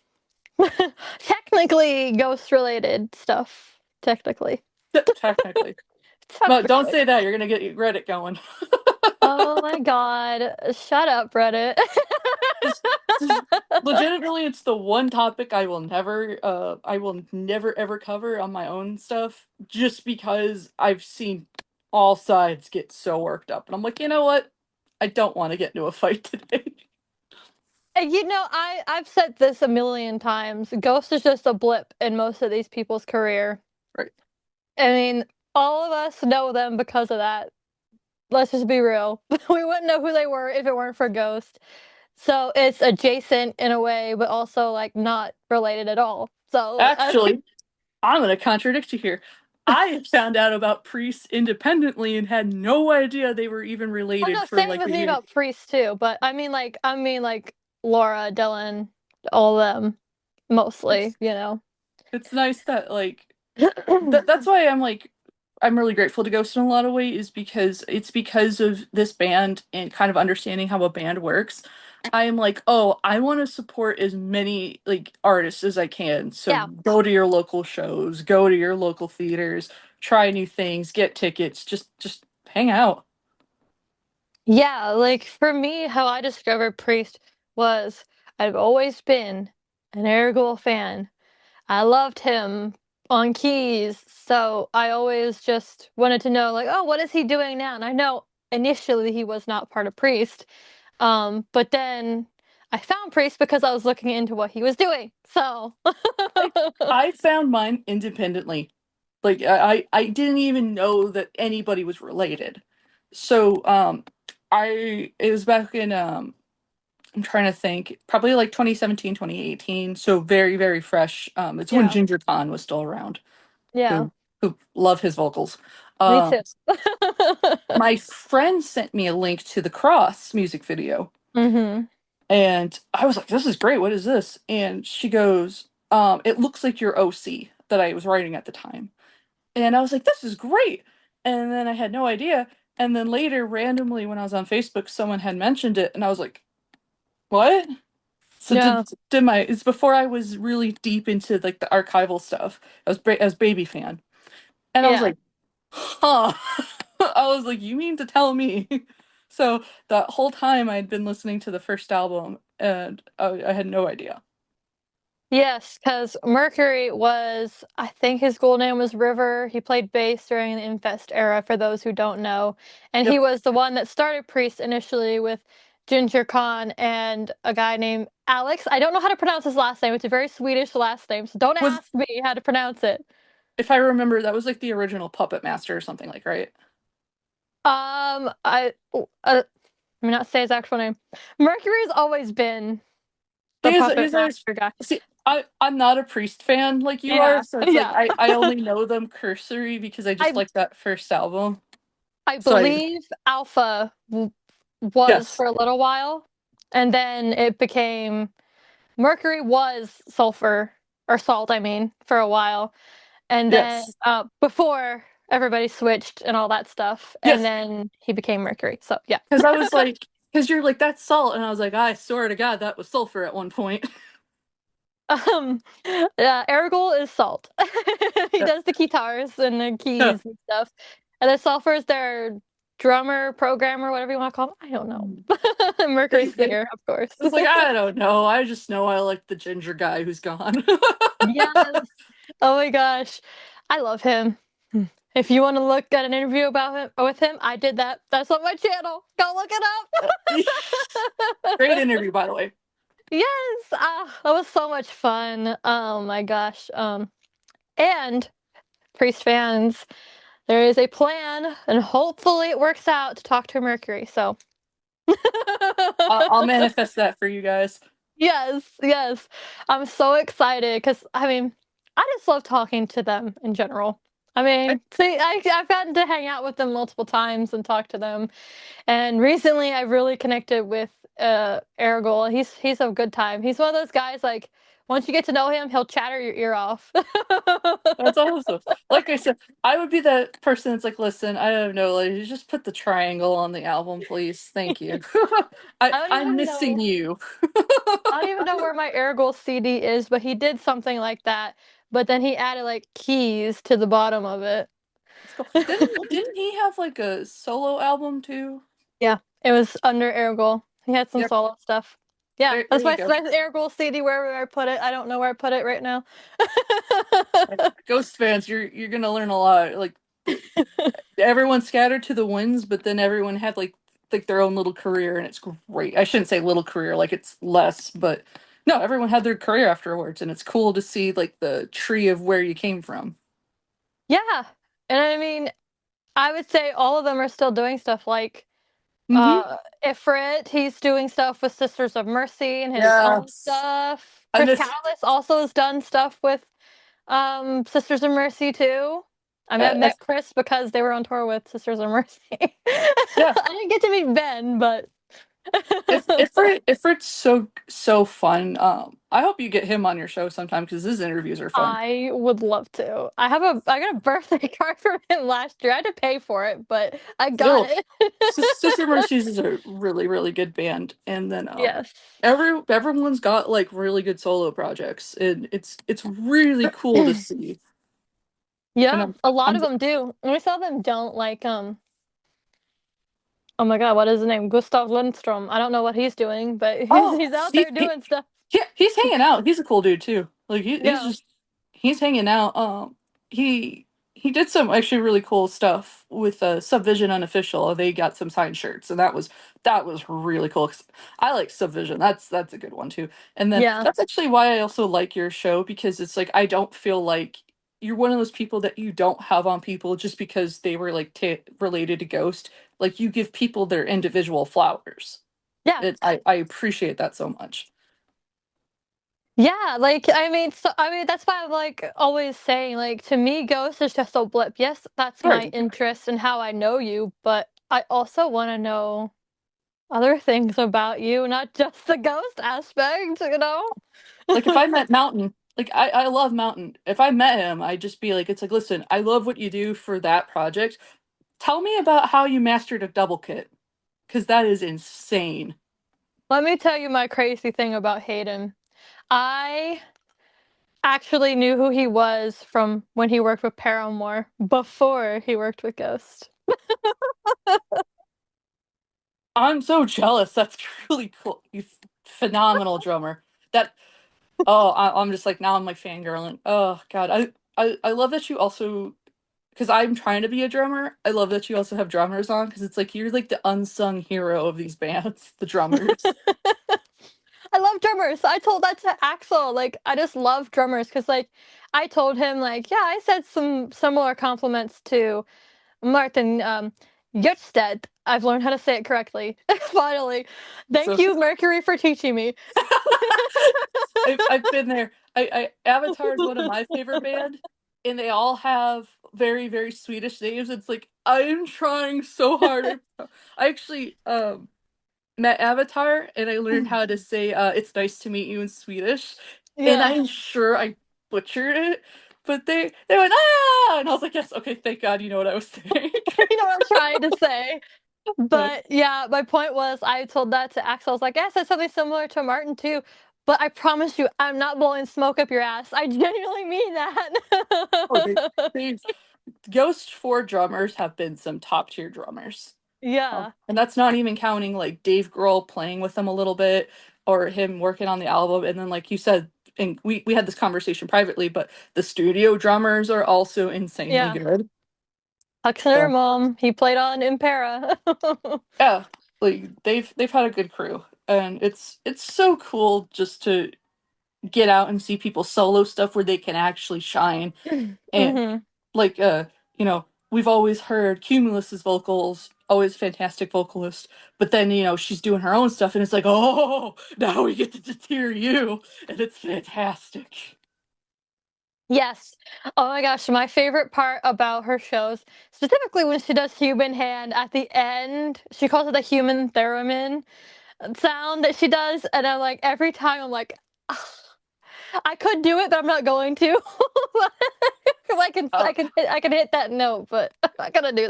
technically ghost related stuff. Technically. Technically. No, don't Technically. say that. You're gonna get Reddit going. Oh my god. Shut up, Reddit. Just, just legitimately, it's the one topic I will never ever cover on my own stuff, just because I've seen all sides get so worked up, and I'm like, you know what? I don't want to get into a fight today. I've said this a million times. Ghost is just a blip in most of these people's career. Right. I mean, all of us know them because of that. Let's just be real. We wouldn't know who they were if it weren't for Ghost. So it's adjacent in a way, but also like not related at all. So I mean, Actually, I'm going to contradict you here. I found out about priests independently and had no idea they were even oh related no, for same like with a me year. about Priest too. But I mean like Laura, Dylan, all of them mostly. It's You know. it's nice that like that's why I'm really grateful to Ghost in a lot of ways, because it's because of this band and kind of understanding how a band works. I am like, oh, I want to support as many like artists as I can. So Yeah. go to your local shows, go to your local theaters, try new things, get tickets, just hang out. Yeah, like for me, how I discovered Priest was I've always been an Erigel fan. I loved him on keys, so I always just wanted to know, like, oh, what is he doing now? And I know initially he was not part of Priest, but then I found Priest because I was looking into what he was doing. So, Like I found mine independently. Like I didn't even know that anybody was related. So it was back in I'm trying to think, probably like 2017, 2018. So very, very fresh. It's when Yeah. Ginger Khan was still around, Yeah. who love his vocals. Me Um, too. my friend sent me a link to the Cross music video, Mhm. and I was like, "This is great. What is this?" And she goes, "It looks like your OC that I was writing at the time." And I was like, "This is great." And then I had no idea. And then later, randomly, when I was on Facebook, someone had mentioned it, and I was like, "What?" So Yeah. did my it's before I was really deep into like the archival stuff. I was baby fan, and I was Yeah. like, huh. I was like, you mean to tell me? So that whole time I'd been listening to the first album, and I had no idea. Yes, because Mercury was, I think his school name was River. He played bass during the Infest era, for those who don't know. And he Yep, was the one that started Priest initially with Ginger Khan and a guy named Alex. I don't know how to pronounce his last name. It's a very Swedish last name, so don't was ask me how to pronounce it. if I remember that was like the original Puppet Master or something like, right? Let me not say his actual name. Mercury's always been the puppet He's always master guy. see. I'm not a Priest fan like you are, Yeah, so it's like yeah. I only know them cursory because I just I like that first album. I So I believe Alpha was yes for a little while, and then it became Mercury was sulfur or salt, I mean, for a while, and then yes before everybody switched and all that stuff, and yes then he became Mercury. So yeah. because I was like because you're like that's salt, and I was like I swear to God that was sulfur at one point. Yeah, Ergol is salt. He Yeah. does the guitars and the Yeah. keys and stuff, and then sulfur is their drummer, programmer, whatever you want to call him. I don't know. Mercury They- singer, of course. It's like I don't know. I just know I like the ginger guy who's gone. Yes. Oh my gosh. I love him. If you want to look at an interview about him with him, I did that. That's on my channel. Go look it Great up. interview, by the way. Yes. That was so much fun. Oh my gosh. And Priest fans, there is a plan, and hopefully it works out to talk to Mercury. So I'll manifest that for you guys. yes, yes. I'm so excited because I mean, I just love talking to them in general. I I, mean, see, I've gotten to hang out with them multiple times and talk to them, and recently I really connected with Aragol. He's a good time. He's one of those guys like once you get to know him, he'll chatter your ear off. that's awesome. Like I said, I would be that person that's like, listen, I have no like, just put the triangle on the album, please. Thank you. I don't I'm even missing know. you. I don't even know where my Aragol CD is, but he did something like that. But then he added like keys to the bottom of it. It's cool. Didn't he have like a solo album too? Yeah, it was under Airgoal. He had some Yep. solo stuff. Yeah, There that's you my go. Airgoal CD wherever I put it. I don't know where I put it right now. Ghost fans, you're gonna learn a lot. Like everyone scattered to the winds, but then everyone had like their own little career, and it's great. I shouldn't say little career, like it's less, but no, everyone had their career afterwards, and it's cool to see like the tree of where you came from. Yeah, and I mean, I would say all of them are still doing stuff like Mm-hmm. Ifrit, he's doing stuff with Sisters of Mercy and his own Yes. stuff. I Chris miss Callis also has done stuff with Sisters of Mercy too. I mean, I uh, met Chris because they were on tour with Sisters of Mercy. yeah. I didn't get to meet Ben, but If it's so fun, I hope you get him on your show sometime because his interviews are fun. I would love to. I got a birthday card from him last year. I had to pay for it, but I got Still, it. Sister Mercies is a really good band, and then Yes. everyone's got like really good solo projects, and it's really cool to see. And Yeah, a lot I'm of them do. And some of them don't like oh my God, what is his name? Gustav Lindstrom. I don't know what he's doing, but oh he's out there doing stuff. he's hanging out. He's a cool dude too. Like Yeah. he's hanging out. He he did some actually really cool stuff with Subvision Unofficial. They got some signed shirts, and that was really cool. 'Cause I like Subvision. That's a good one too. And then Yeah. that's actually why I also like your show because it's like I don't feel like you're one of those people that you don't have on people just because they were like related to Ghost. Like you give people their individual flowers. Yeah. I appreciate that so much. Yeah, like I mean that's why I'm like always saying like to me Ghost is just a blip. Yes, that's my Right. interest in how I know you, but I also want to know other things about you, not just the ghost aspect, you know? Like if I met Mountain, like I love Mountain. If I met him, I'd just be like, it's like, listen, I love what you do for that project. Tell me about how you mastered a double kit, because that is insane. Let me tell you my crazy thing about Hayden. I actually knew who he was from when he worked with Paramore before he worked with Ghost. I'm so jealous. That's really cool. You phenomenal drummer. That oh, I'm just like now I'm like fangirling. Oh God, I love that you also because I'm trying to be a drummer. I love that you also have drummers on because it's like you're like the unsung hero of these bands, the drummers. I love drummers. I told that to Axel. Like, I just love drummers because, like, I told him, like, yeah, I said some similar compliments to Martin Jutstedt. I've learned how to say it correctly. Finally. Thank So you, Mercury, for teaching me. I've been there. Avatar is one of my favorite band, and they all have very very Swedish names. It's like I'm trying so hard. I actually met Avatar and I learned how to say it's nice to meet you in Swedish. And Yeah. I'm sure I butchered it, but they went ah and I was like, yes, okay, thank God you know what I was saying. You know what I'm trying to say. But But yeah, my point was I told that to Axel. I was like, yeah, I said something similar to Martin too. But I promise you, I'm not blowing smoke up your ass. I genuinely mean oh that. they Ghost 4 drummers have been some top tier drummers. Yeah. And that's not even counting like Dave Grohl playing with them a little bit or him working on the album. And then like you said, and we had this conversation privately, but the studio drummers are also insanely Yeah. good. Huxner So mom, he played on Impera. yeah, like they've had a good crew. And it's so cool just to get out and see people solo stuff where they can actually shine. And hmm like you know, we've always heard Cumulus's vocals, always fantastic vocalist, but then she's doing her own stuff and it's like, oh, now we get to hear you and it's fantastic. Yes. Oh my gosh, my favorite part about her shows, specifically when she does human hand at the end, she calls it the human theremin sound that she does, and I'm like, every time I'm like, "Ugh, I could do it, but I'm not going to. 'Cause Oh, I can hit that note, but I'm not gonna do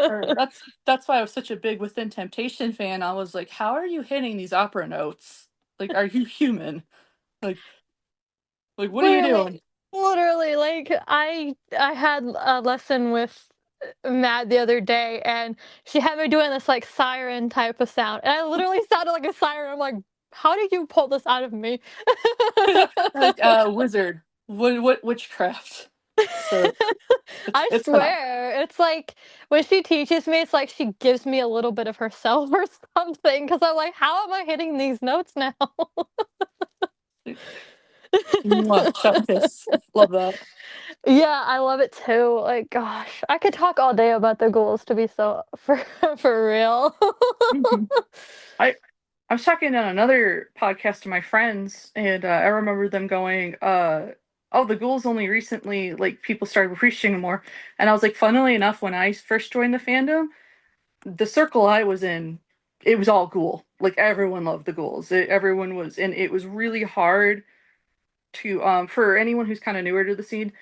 or that. that's why I was such a big Within Temptation fan. I was like, how are you hitting these opera notes? Like, are you human? Like, like what are you Literally, doing? literally, like I had a lesson with Matt the other day, and she had me doing this like siren type of sound, and I literally sounded like a siren. I'm like, how did you pull this out of me? Like wizard, what witchcraft? So I it's phenomenal. swear, it's like when she teaches me, it's like she gives me a little bit of herself or something. Because I'm like, how am I hitting these notes now? Mwah, chef kiss. Love that. Yeah, I love it too. Like, gosh, I could talk all day about the ghouls to be so for real. Mhm. I I was talking on another podcast to my friends, and I remember them going, "Oh, the ghouls only recently like people started appreciating them more." And I was like, funnily enough, when I first joined the fandom, the circle I was in, it was all ghoul. Like everyone loved the ghouls. Everyone was, and it was really hard to for anyone who's kind of newer to the scene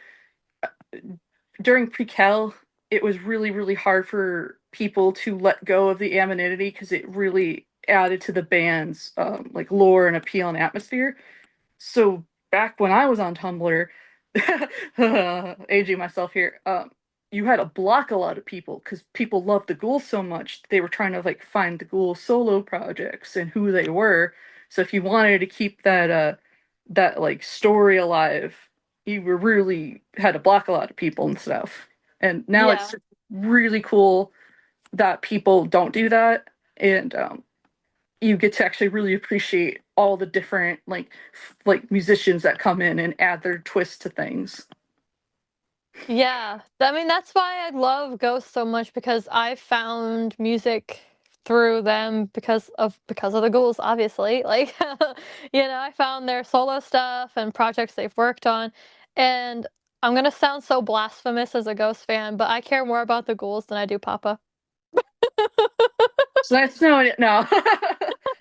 during pre-Cal, it was really, really hard for people to let go of the anonymity because it really added to the band's like lore and appeal and atmosphere. So back when I was on Tumblr, aging myself here, you had to block a lot of people because people loved the Ghouls so much. They were trying to like find the Ghoul solo projects and who they were. So if you wanted to keep that like story alive, you were really had to block a lot of people and stuff. And now Yeah. it's really cool that people don't do that, and you get to actually really appreciate all the different like musicians that come in and add their twist to things. Yeah, I mean that's why I love Ghost so much because I found music through them because of the ghouls, obviously. Like, I found their solo stuff and projects they've worked on, and I'm gonna sound so blasphemous as a Ghost fan, but I care more about the ghouls than I do Papa. So that's no.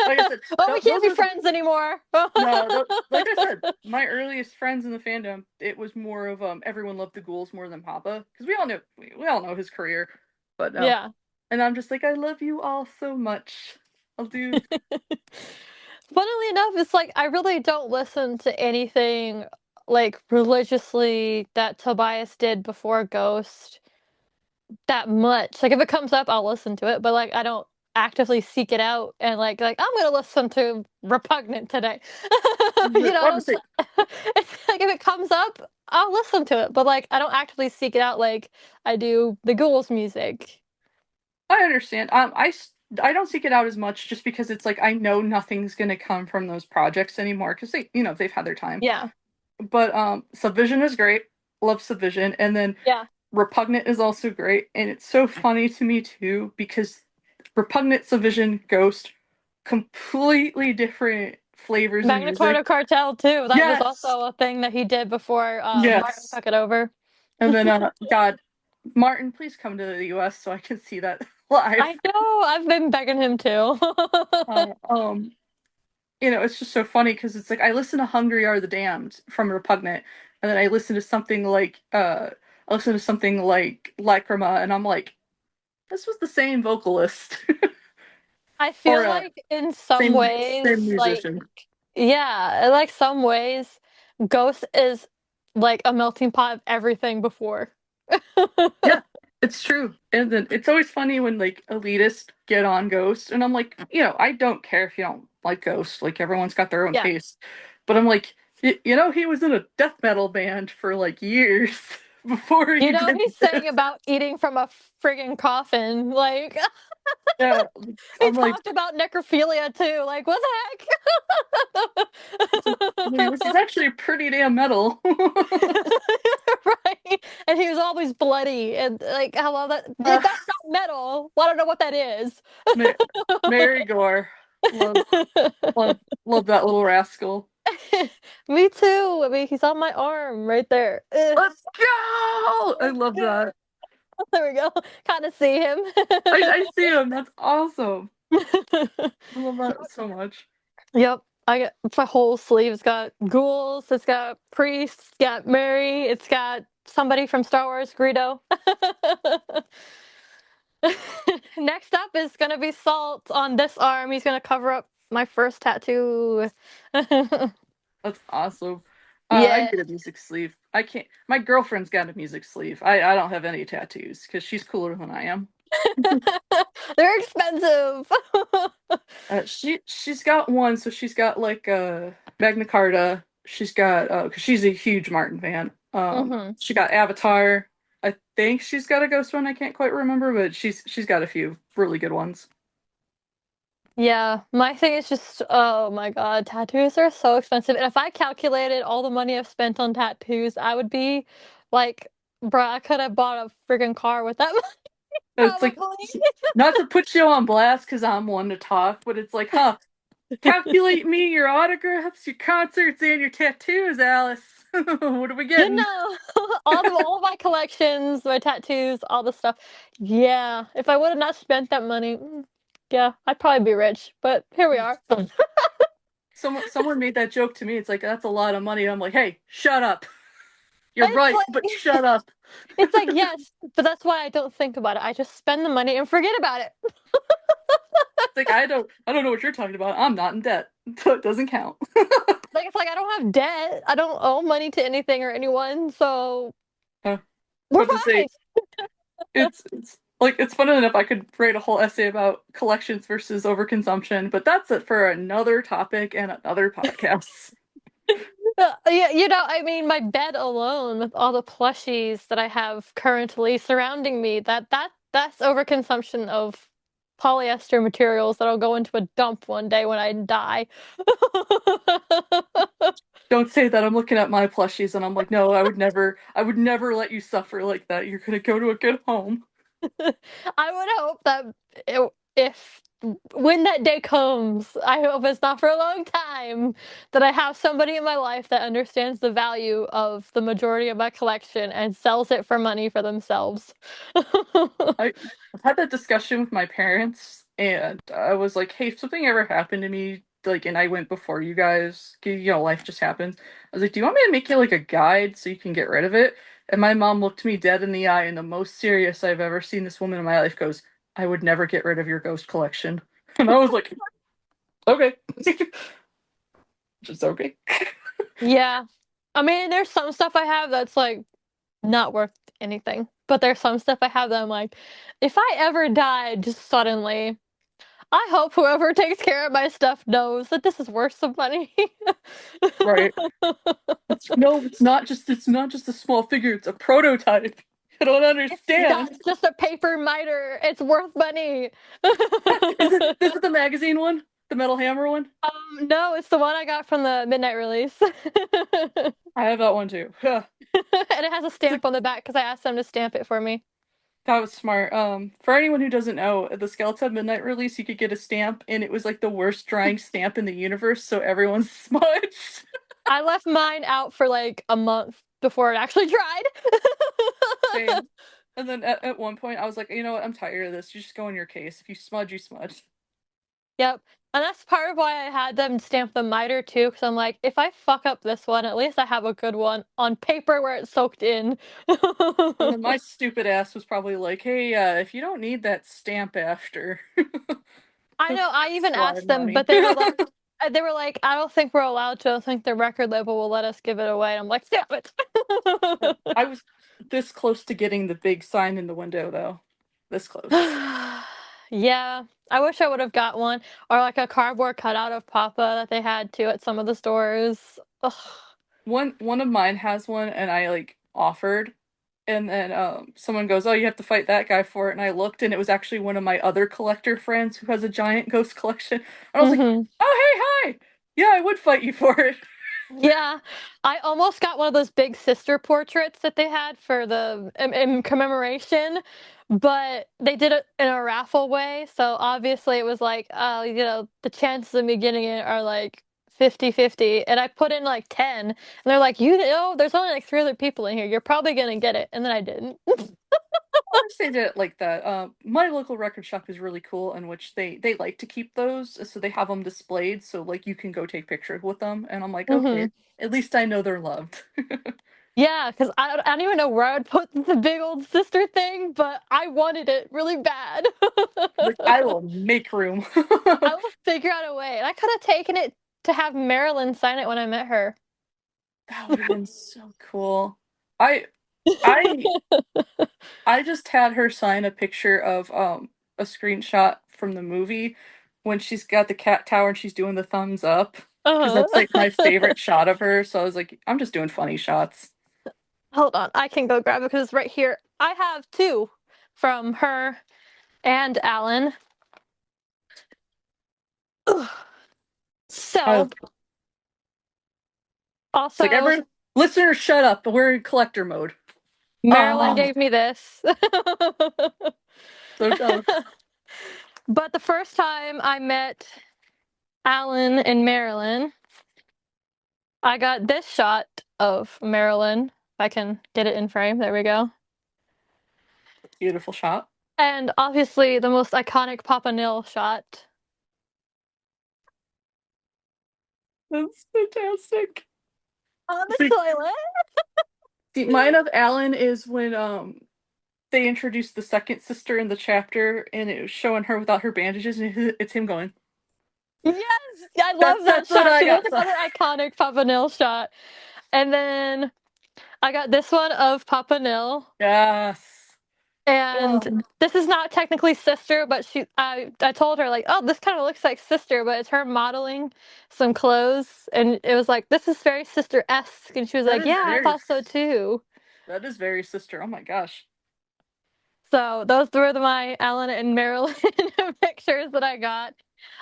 Like I said, Well, we can't those be are friends anymore. no. Like I said, my earliest friends in the fandom, it was more of everyone loved the ghouls more than Papa because we all know his career, but no. Yeah. And I'm just like, I love you all so much. I'll do. Funnily enough, it's like I really don't listen to anything like religiously that Tobias did before Ghost that much. Like if it comes up, I'll listen to it, but like I don't actively seek it out and like I'm gonna listen to Repugnant today. I would say It's like if it comes up, I'll listen to it, but like I don't actively seek it out like I do the Ghouls music. I understand. I don't seek it out as much just because it's like I know nothing's gonna come from those projects anymore because they've had their time. Yeah. But Subvision is great. Love Subvision, and then Yeah. Repugnant is also great, and it's so funny to me too because Repugnant, Subvision, Ghost, completely different flavors of Magna music. Carta Cartel too. That was Yes, also a thing that he did before Martin yes. took it over. And then God, Martin, please come to the U.S. so I can see that live. I know. I've been begging him to. Uh, um, it's just so funny because it's like I listen to Hungry Are the Damned from Repugnant, and then I listen to something like Lacrima, and I'm like, this was the same vocalist I or feel like in some same ways, like musician. yeah, in like some ways, Ghost is like a melting pot of everything before. Yeah, it's true. And then it's always funny when like elitists get on Ghost, and I'm like, I don't care if you don't like Ghost. Like everyone's got their own Yeah. taste, but I'm like, he was in a death metal band for like years before he did He's this. saying about eating from a friggin' coffin. Like Yeah, he I'm like, talked about necrophilia too. Like what the it's like, this is heck? actually pretty damn metal. Right? And he was always bloody and like I love that. uh, Like that's not metal. Well, I don't know what that is. Ma- Mary Gore, love, love, love that little rascal. Me too. I mean, he's on my arm right there. Let's go! I love that. There we go. Kind of see him. I see him. That's awesome. I love that so much. Yep. I got my whole sleeve. It's got ghouls. It's got priests. It's got Mary. It's got somebody from Star Wars, Greedo. Next up is gonna be Salt on this arm. He's gonna cover up my first tattoo. That's awesome. I Yeah. get a music sleeve. I can't. My girlfriend's got a music sleeve. I don't have any tattoos because she's cooler than I am. They're expensive. She's got one, so she's got like Magna Carta. She's got because she's a huge Martin fan. hmm She got Avatar. I think she's got a Ghost one. I can't quite remember, but she's got a few really good ones. Yeah, my thing is just, oh my God, tattoos are so expensive. And if I calculated all the money I've spent on tattoos, I would be like, bruh, I could have bought a friggin' car with that money, It's like probably. not to put you on blast because I'm one to talk, but it's like, huh? Calculate me your autographs, your concerts, and your tattoos, Alice. What are we You getting? know, all of my collections, my tattoos, all the stuff. Yeah, if I would have not spent that money, yeah, I'd probably be rich. But here we are. Someone made that joke to me. It's like that's a lot of money. I'm like, hey, shut up. You're It's right, but like shut up. it's like yes, but that's why I don't think about it. I just spend the money and forget about it. It's like I don't know what you're talking about. I'm not in debt, so it doesn't count. Like it's like I don't have debt. I don't owe money to anything or anyone, so Uh, we're but to say fine. it's like it's fun enough. I could write a whole essay about collections versus overconsumption, but that's it for another topic and another podcast. Yeah, I mean, my bed alone with all the plushies that I have currently surrounding me, that's overconsumption of polyester materials that'll go into a dump one day when I die. Don't say that. I'm looking at my plushies and I'm like, no, I would never let you suffer like that. You're gonna go to a good home. I would hope that if when that day comes, I hope it's not for a long time, that I have somebody in my life that understands the value of the majority of my collection and sells it for money for themselves. I, I've had that discussion with my parents, and I was like, hey, if something ever happened to me, like, and I went before you guys, you know, life just happens. I was like, do you want me to make you like a guide so you can get rid of it? And my mom looked me dead in the eye, and the most serious I've ever seen this woman in my life goes, I would never get rid of your ghost collection. And I was like, okay, just okay. Yeah. I mean, there's some stuff I have that's like not worth anything. But there's some stuff I have that I'm like, if I ever died just suddenly, I hope whoever takes care of my stuff knows that this is worth some money. Right. No, it's not just a small figure, it's a prototype. I don't It's not understand. just a paper miter, it's worth money. Is it the magazine one? The Metal Hammer one? No, it's the one I got from the midnight release. And I have that one too. it has a It's like, stamp on the back because I asked them to stamp it for me. that was smart. For anyone who doesn't know, at the Skeleton Midnight release, you could get a stamp, and it was like the worst drying stamp in the universe, so everyone's smudged. I left mine out for like a month before it actually dried. Same. And then at one point, I was like, you know what? I'm tired of this. You just go in your case. If you smudge, you smudge. Yep. And that's part of why I had them stamp the miter too, because I'm like, if I fuck up this one, at least I have a good one on paper where it's soaked in. And then my stupid ass was probably like, hey, if you don't need that stamp after, I know, I even slide asked them, money. but they were like, I don't think we're allowed to. I think the record label will let us give it away. And I'm like, damn it. I was this close to getting the big sign in the window, though. This close. Yeah, I wish I would have got one or like a cardboard cutout of Papa that they had too at some of the stores. Ugh. One of mine has one, and I like offered, and then someone goes, "Oh, you have to fight that guy for it." And I looked, and it was actually one of my other collector friends who has a giant ghost collection. And I was like, Hmm. "Oh, hey, hi! Yeah, I would fight you for it." Yeah, I almost got one of those big sister portraits that they had for the in commemoration, but they did it in a raffle way, so obviously it was like, the chances of me getting it are like 50-50, and I put in like 10, and they're like, you know, there's only like 3 other people in here, you're probably gonna get it, and then I didn't. I wish they did it like that. My local record shop is really cool, in which they like to keep those, so they have them displayed, so like you can go take pictures with them. And I'm like, Hmm. okay, at least I know they're loved. Yeah, because I don't even know where I would put the big old sister thing, but I wanted it really bad. Like I will make room. I will figure out a way. And I could have taken it to have Marilyn sign it when I met her. That would have been so cool. I I I just had her sign a picture of a screenshot from the movie when she's got the cat tower and she's doing the thumbs up because uh that's like my favorite shot of her. So I was like, I'm just doing funny shots. Hold on, I can go grab it because it's right here. I have two from her and Alan. Ugh. I So, was, it's like also, every listener, shut up. We're in collector mode. Marilyn Oh, gave me this. so jealous. But the first time I met Alan and Marilyn, I got this shot of Marilyn. If I can get it in frame, there we go. Beautiful shot. And obviously, the most iconic Papa Nil shot. That's fantastic. On the See, toilet. mine of Alan is when they introduced the second sister in the chapter, and it was showing her without her bandages, and it's him going. Yes, I love that That's what shot I too. got. That's another iconic Papa Nil shot. And then I got this one of Papa Nil. Yes. And Oh, this is not technically sister, but I told her like, oh, this kind of looks like sister, but it's her modeling some clothes, and it was like, this is very sister-esque, and she was that like, is yeah, I very thought so too. that is very sister. Oh my gosh. So those were my Alan and Marilyn pictures that I got.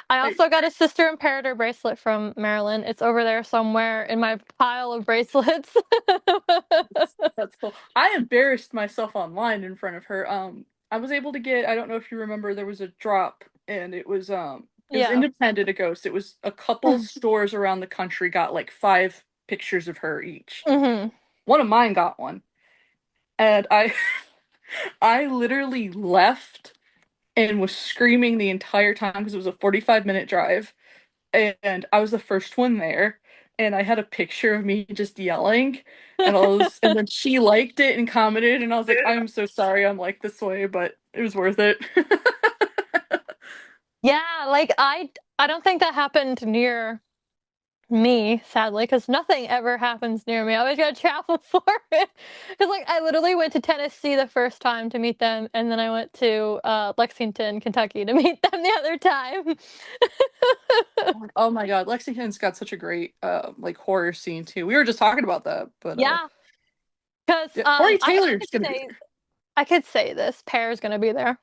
I I, also got a Sister Imperator bracelet from Maryland. It's over there somewhere in my pile of bracelets. that's cool. I embarrassed myself online in front of her. I was able to get, I don't know if you remember, there was a drop and it was Yeah. independent of Ghost. It was a couple stores around the country got like 5 pictures of her each. Hmm. One of mine got one. And I I literally left and was screaming the entire time because it was a 45-minute drive. And I was the first one there. And I had a picture of me just yelling. And then she liked it and commented, and I was like, I'm so sorry I'm like this way, but it was worth it. Yeah, like I don't think that happened near me, sadly, because nothing ever happens near me. I always gotta travel for it. Because like I literally went to Tennessee the first time to meet them, and then I went to Lexington, Kentucky to meet them the other time. Oh my God, Lexington's got such a great like horror scene too. We were just talking about that, but Yeah, because yeah, Corey Taylor's could gonna be say there. this pair is gonna be there.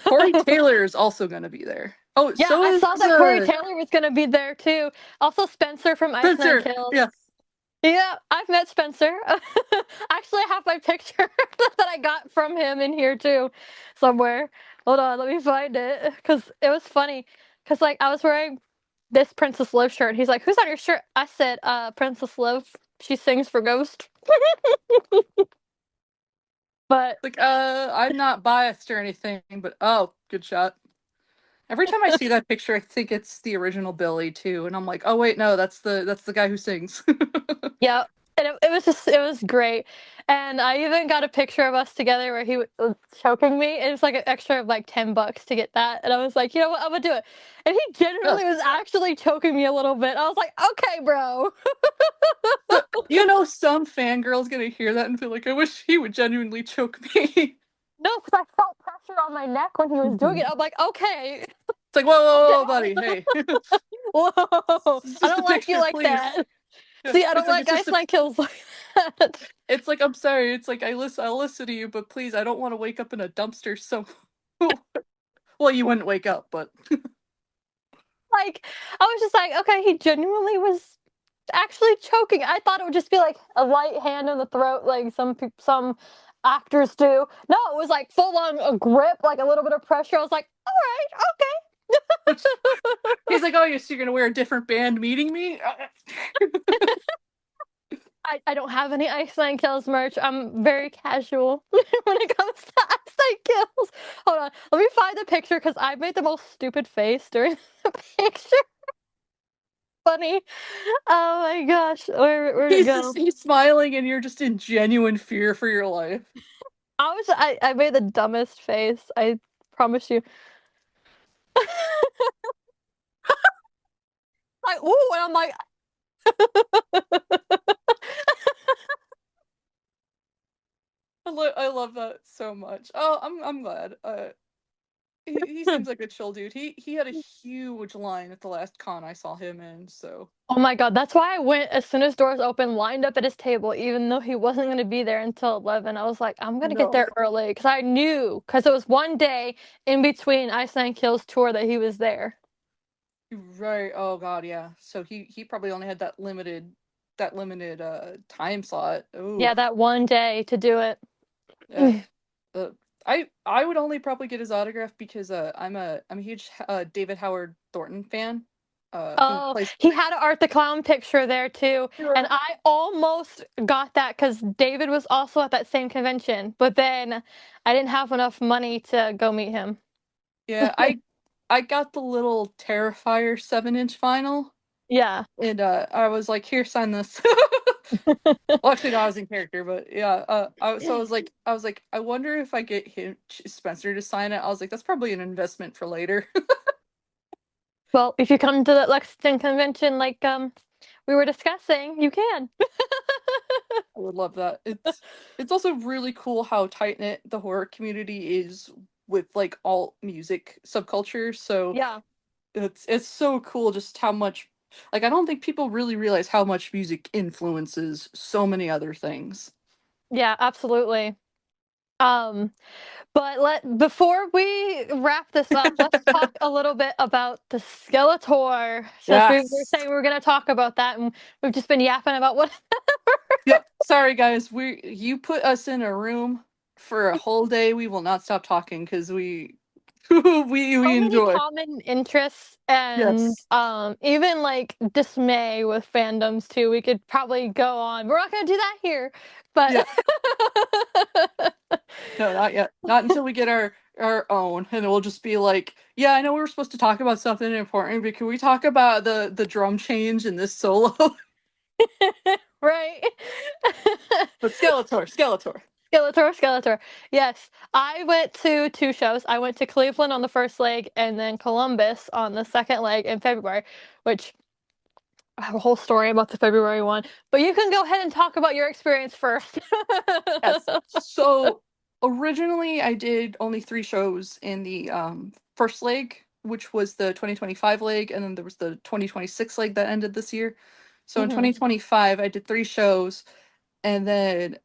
Corey Taylor is also gonna be there. Oh, Yeah, so I is saw that Corey Taylor was gonna be there too. Also Spencer from Ice Nine Spencer. Kills. Yeah. Yeah, I've met Spencer. Actually, I have my picture that I got from him in here too, somewhere. Hold on, let me find it because it was funny. Because like I was wearing this Princess Liv shirt. He's like, "Who's on your shirt?" I said, Princess Liv. She sings for Ghost." But Like, I'm not biased or anything, but oh, good shot. Every time I see that picture, I think it's the original Billy too, and I'm like, oh wait, no, that's the guy who sings. yeah, and it was just it was great. And I even got a picture of us together where he was choking me. It was like an extra of like $10 to get that, and I was like, you know what, I'm gonna do it. And he genuinely Yes. was actually choking me a little bit. I was like, okay, bro. So, you know, some fangirl's gonna hear that and feel like, I wish he would genuinely choke me. No, because I felt pressure on my neck when he was doing it. I'm like, okay, It's like, whoa, whoa, whoa, okay. buddy, hey, Whoa, it's I just a don't like you picture, like please. that. Yeah, See, I don't like it's just ice a. night kills like that. It's like, I'm sorry. It's like I'll listen to you, but please, I don't want to wake up in a dumpster. So, well, you wouldn't wake up, but Like, I was just like, okay, he genuinely was actually choking. I thought it would just be like a light hand on the throat, like some actors do. No, it was like full on a grip, like a little bit of pressure. I was like, all right, he's okay. like, oh, you're gonna wear a different band meeting me? I don't have any Ice Nine Kills merch. I'm very casual when it comes to Ice Nine Kills. Hold on, let me find the picture because I made the most stupid face during the picture. Funny. Oh my gosh, where'd it go? He's smiling, and you're just in genuine fear for your life. I made the dumbest face. I promise you. Like ooh, and I'm like, I love that so much. Oh, I'm glad. He seems like a chill dude. He had a huge line at the last con I saw him in. So oh my god, that's why I went as soon as doors opened, lined up at his table, even though he wasn't going to be there until 11. I was like, I'm going to get no, there early because I knew, because it was one day in between Ice Nine Kills tour that he was there. right. Oh God, yeah. So he probably only had that limited time slot. Ooh, Yeah, that one day to do it. yeah. Uh, I would only probably get his autograph because I'm a huge David Howard Thornton fan. Who Oh, plays. he had an Art the Clown picture there too. And Yeah. I almost got that because David was also at that same convention, but then I didn't have enough money to go meet him. Yeah, I got the little Terrifier 7-inch vinyl, Yeah. and I was like, "Here, sign this." Well, actually, no, I was in character, but yeah. So I was like, I wonder if I get him Spencer to sign it. I was like, that's probably an investment for later. Well, if you come to the Lexington convention like we were discussing, you can. I would love that. It's also really cool how tight knit the horror community is with like all music subcultures. So Yeah. it's so cool just how much, like, I don't think people really realize how much music influences so many other things. Yeah, absolutely. Um, but before we wrap this up, let's talk a little bit about the Skeletor, since we were Yes. saying we were going to talk about that, and we've just been yapping about what. Yep. Sorry, guys. You put us in a room for a whole day. We will not stop talking because we we So many enjoy. common interests and Yes. even like dismay with fandoms too. We could probably go on. We're not going to do that here, but Yeah. No, not yet. Not until we get our own, and it will just be like, yeah, I know we were supposed to talk about something important, but can we talk about the drum change in this solo? right. But Skeletor. Skeletor. Yes, I went to two shows. I went to Cleveland on the first leg and then Columbus on the second leg in February, which I have a whole story about the February one. But you can go ahead and talk about your experience first. Yes. So originally I did only three shows in the first leg, which was the 2025 leg, and then there was the 2026 leg that ended this year. So in Hmm. 2025 I did three shows, and then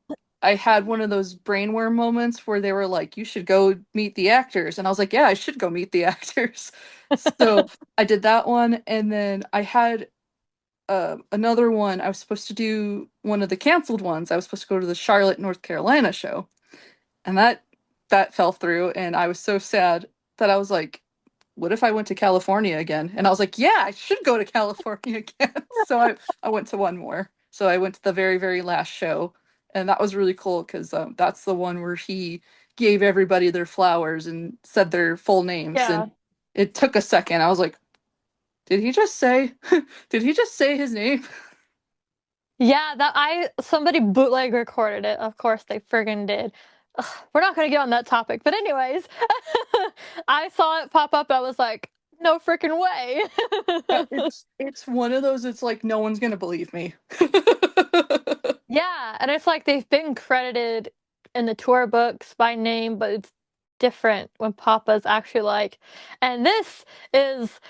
I had one of those brainworm moments where they were like, you should go meet the actors. And I was like, yeah, I should go meet the actors. So I did that one, and then I had another one. I was supposed to do one of the canceled ones. I was supposed to go to the Charlotte, North Carolina show, and that fell through. And I was so sad that I was like, "What if I went to California again?" And I was like, "Yeah, I should go to California again." So I went to one more. So I went to the very very last show, and that was really cool because that's the one where he gave everybody their flowers and said their full names, and Yeah. it took a second. I was like, "Did he just say? Did he just say his name?" Yeah, that I somebody bootleg recorded it. Of course they friggin' did. Ugh, we're not gonna get on that topic, but anyways, I saw it pop up. I was like, no freaking way. Yeah, it's one of those. It's like no one's gonna believe me. Yeah, and it's like they've been credited in the tour books by name, but it's different when Papa's actually like, and this is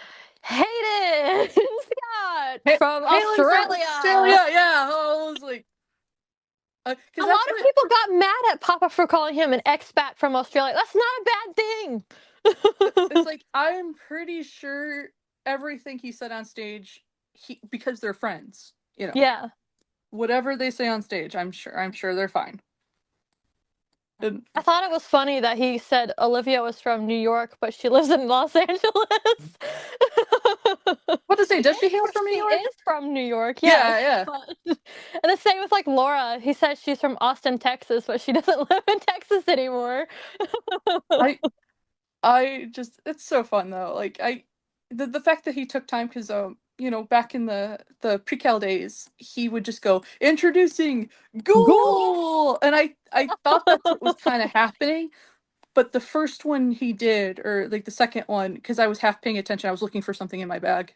Hayden Scott Hey, from Halen from Australia. Australia, yeah. Oh, I was like, A because lot that's of what. people got mad at Papa for calling him an expat from Australia. That's not a bad It's thing. like I'm pretty sure everything he said on stage, he because they're friends. Yeah. Whatever they say on stage, I'm sure they're fine. And I thought it was funny that he said Olivia was from New York, but she lives in Los Angeles. what to say? Does she hail from New She York? is from New York, yes. Yeah, yeah. But and the same with like Laura. He says she's from Austin, Texas, but she doesn't live in Texas anymore. I I just it's so fun though. Like the fact that he took time because back in the pre-cal days he would just go introducing Go! Ghoul, and I thought that's what was kind of happening, but the first one he did, or like the second one, because I was half paying attention, I was looking for something in my bag.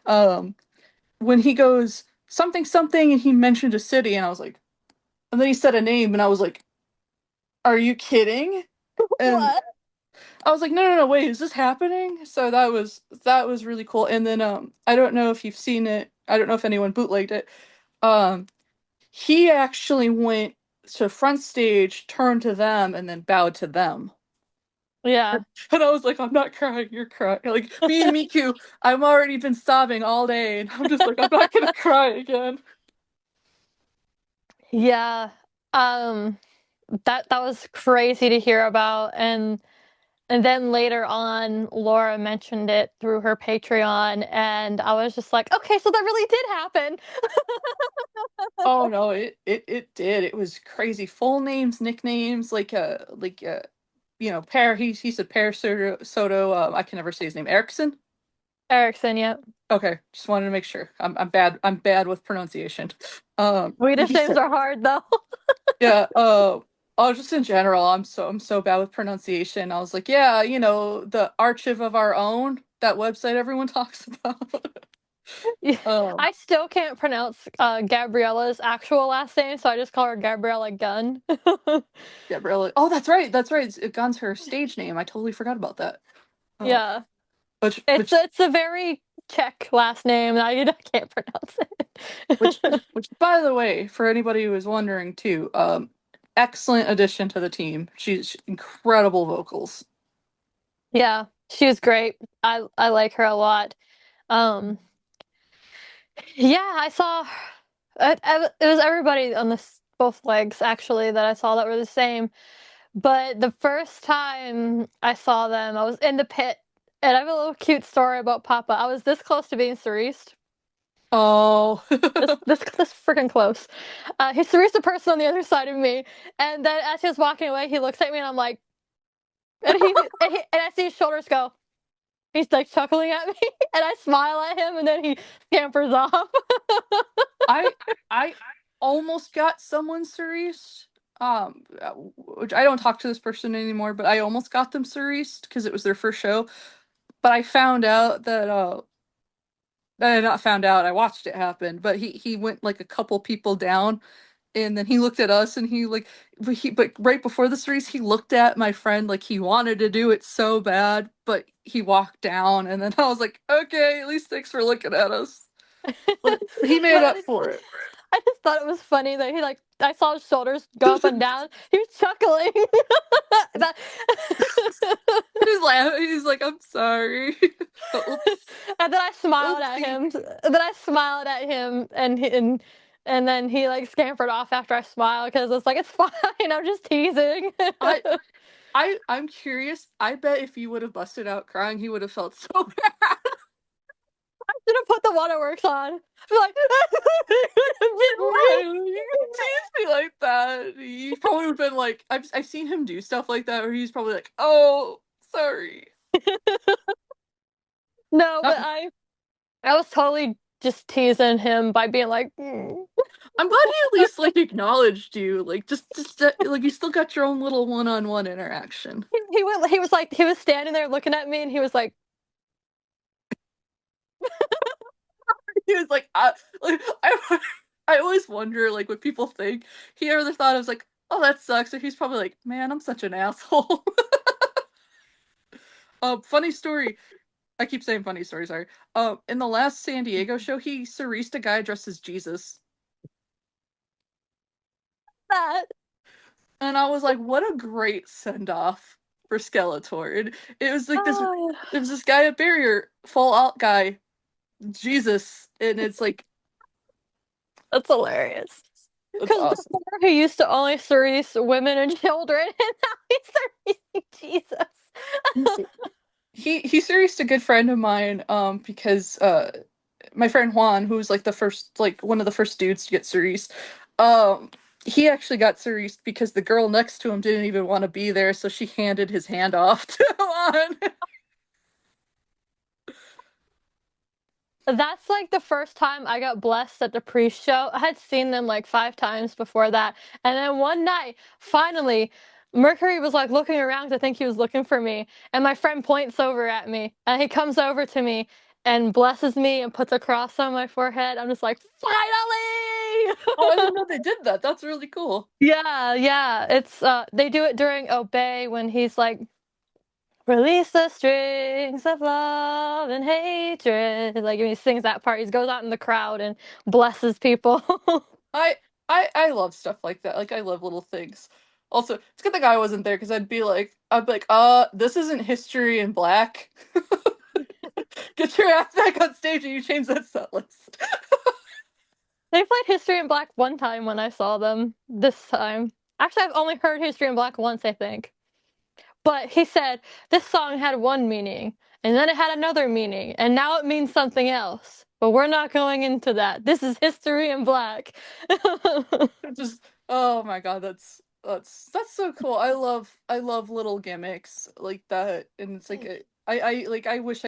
Um, when he goes something something and he mentioned a city, and I was like, and then he said a name, and I was like, are you kidding? And What? I was like, no, no, no, wait, is this happening? So that was really cool. And then I don't know if you've seen it. I don't know if anyone bootlegged it. Um, he actually went to front stage, turned to them, and then bowed to them. Yeah. And I was like, I'm not crying, you're crying. Like me and Miku, I've already been sobbing all day, and I'm just like, I'm not gonna cry again. Yeah. Um that was crazy to hear about, and then later on Laura mentioned it through her Patreon and I was just like, okay, so that really did happen. Oh no, it did. It was crazy. Full names, nicknames, Pear. He said Pear Soto. I can never say his name. Erickson. Erickson, yeah. Okay, just wanted to make sure. I'm bad. I'm bad with pronunciation. Swedish He names said, are hard though. yeah. Oh, just in general, I'm so bad with pronunciation. I was like, yeah, the archive of our own, that website everyone talks about. Yeah. um, I still can't pronounce Gabriella's actual last name, so I just call her Gabriella Gunn. yeah, really. Oh, that's right. That's right. Gun's her stage name. I totally forgot about that. Uh, Yeah. which It's which it's a very Czech last name, and I can't pronounce which it. which by the way, for anybody who is wondering too, excellent addition to the team. She's incredible vocals. Yeah, she was great. I like her a lot. Um, yeah, I saw it was everybody on this both legs actually that I saw that were the same. But the first time I saw them, I was in the pit, and I have a little cute story about Papa. I was this close to being Cerise. Oh. This freaking close. He Cerise the person on the other side of me, and then as he was walking away, he looks at me, and I'm like, and I see his shoulders go. He's like chuckling at me, and I smile at him, and then he scampers off. I I almost got someone Cerise. Which I don't talk to this person anymore, but I almost got them Cerise because it was their first show. But I found out that I not found out, I watched it happen, but he went like a couple people down and then he looked at us and he like but right before the Cerise he looked at my friend like he wanted to do it so bad, but he walked down and then I was like, okay, at least thanks for looking at us. But he made up But for it. I just thought it was funny that he like I saw his shoulders go up and down. He was chuckling. that He's laughing. He's like, I'm sorry. Oops. and then I smiled at Oopsie. him. Then I smiled at him, and then he like scampered off after I smiled because it's like it's fine. I'm just teasing. I I'm curious. I bet if you would have busted out crying, he would have felt so bad. Should have put the waterworks on. Like, Why you tease me like that? He probably would have been like, I've seen him do stuff like that where he's probably like, oh, sorry. no, but Not, I was totally just teasing him by being like, "Mm." I'm glad he at least like acknowledged you. Like just like you still got your own little one-on-one interaction. He was like he was standing there looking at me, and he was like, He was like I always wonder like what people think. He ever thought I was like, oh that sucks, or he's probably like, man, I'm such an asshole. Funny story. I keep saying funny story, sorry. In the last San Diego show, he cerised a guy dressed as Jesus. that. And I was like, what a great send off for Skeletor. It was like this Oh, there was this guy at Barrier, full out guy, Jesus, and it's like that's hilarious. it's Because awesome. before he used to only service women and children, and now he's servicing Jesus. He cerised a good friend of mine, because my friend Juan, who was like the first like one of the first dudes to get cerised, um, he actually got cerised because the girl next to him didn't even want to be there, so she handed his hand off to Juan. That's like the first time I got blessed at the pre-show. I had seen them like 5 times before that. And then one night, finally, Mercury was like looking around to think he was looking for me. And my friend points over at me. And he comes over to me and blesses me and puts a cross on my forehead. I'm just like, Oh, I finally! didn't know they did that. That's really cool. Yeah, yeah. It's they do it during Obey when he's like release the strings of love and hatred. Like when he sings that part, he goes out in the crowd and blesses people. I I love stuff like that. Like I love little things. Also, it's good the guy wasn't there because I'd be like, this isn't history in black. Get your ass back on stage and you change that set list. They played History in Black one time when I saw them this time. Actually, I've only heard History in Black once, I think. But he said this song had one meaning, and then it had another meaning, and now it means something else. But we're not going into that. This is History in Black. Just oh my god, that's so cool. I love little gimmicks like that, and it's like I wish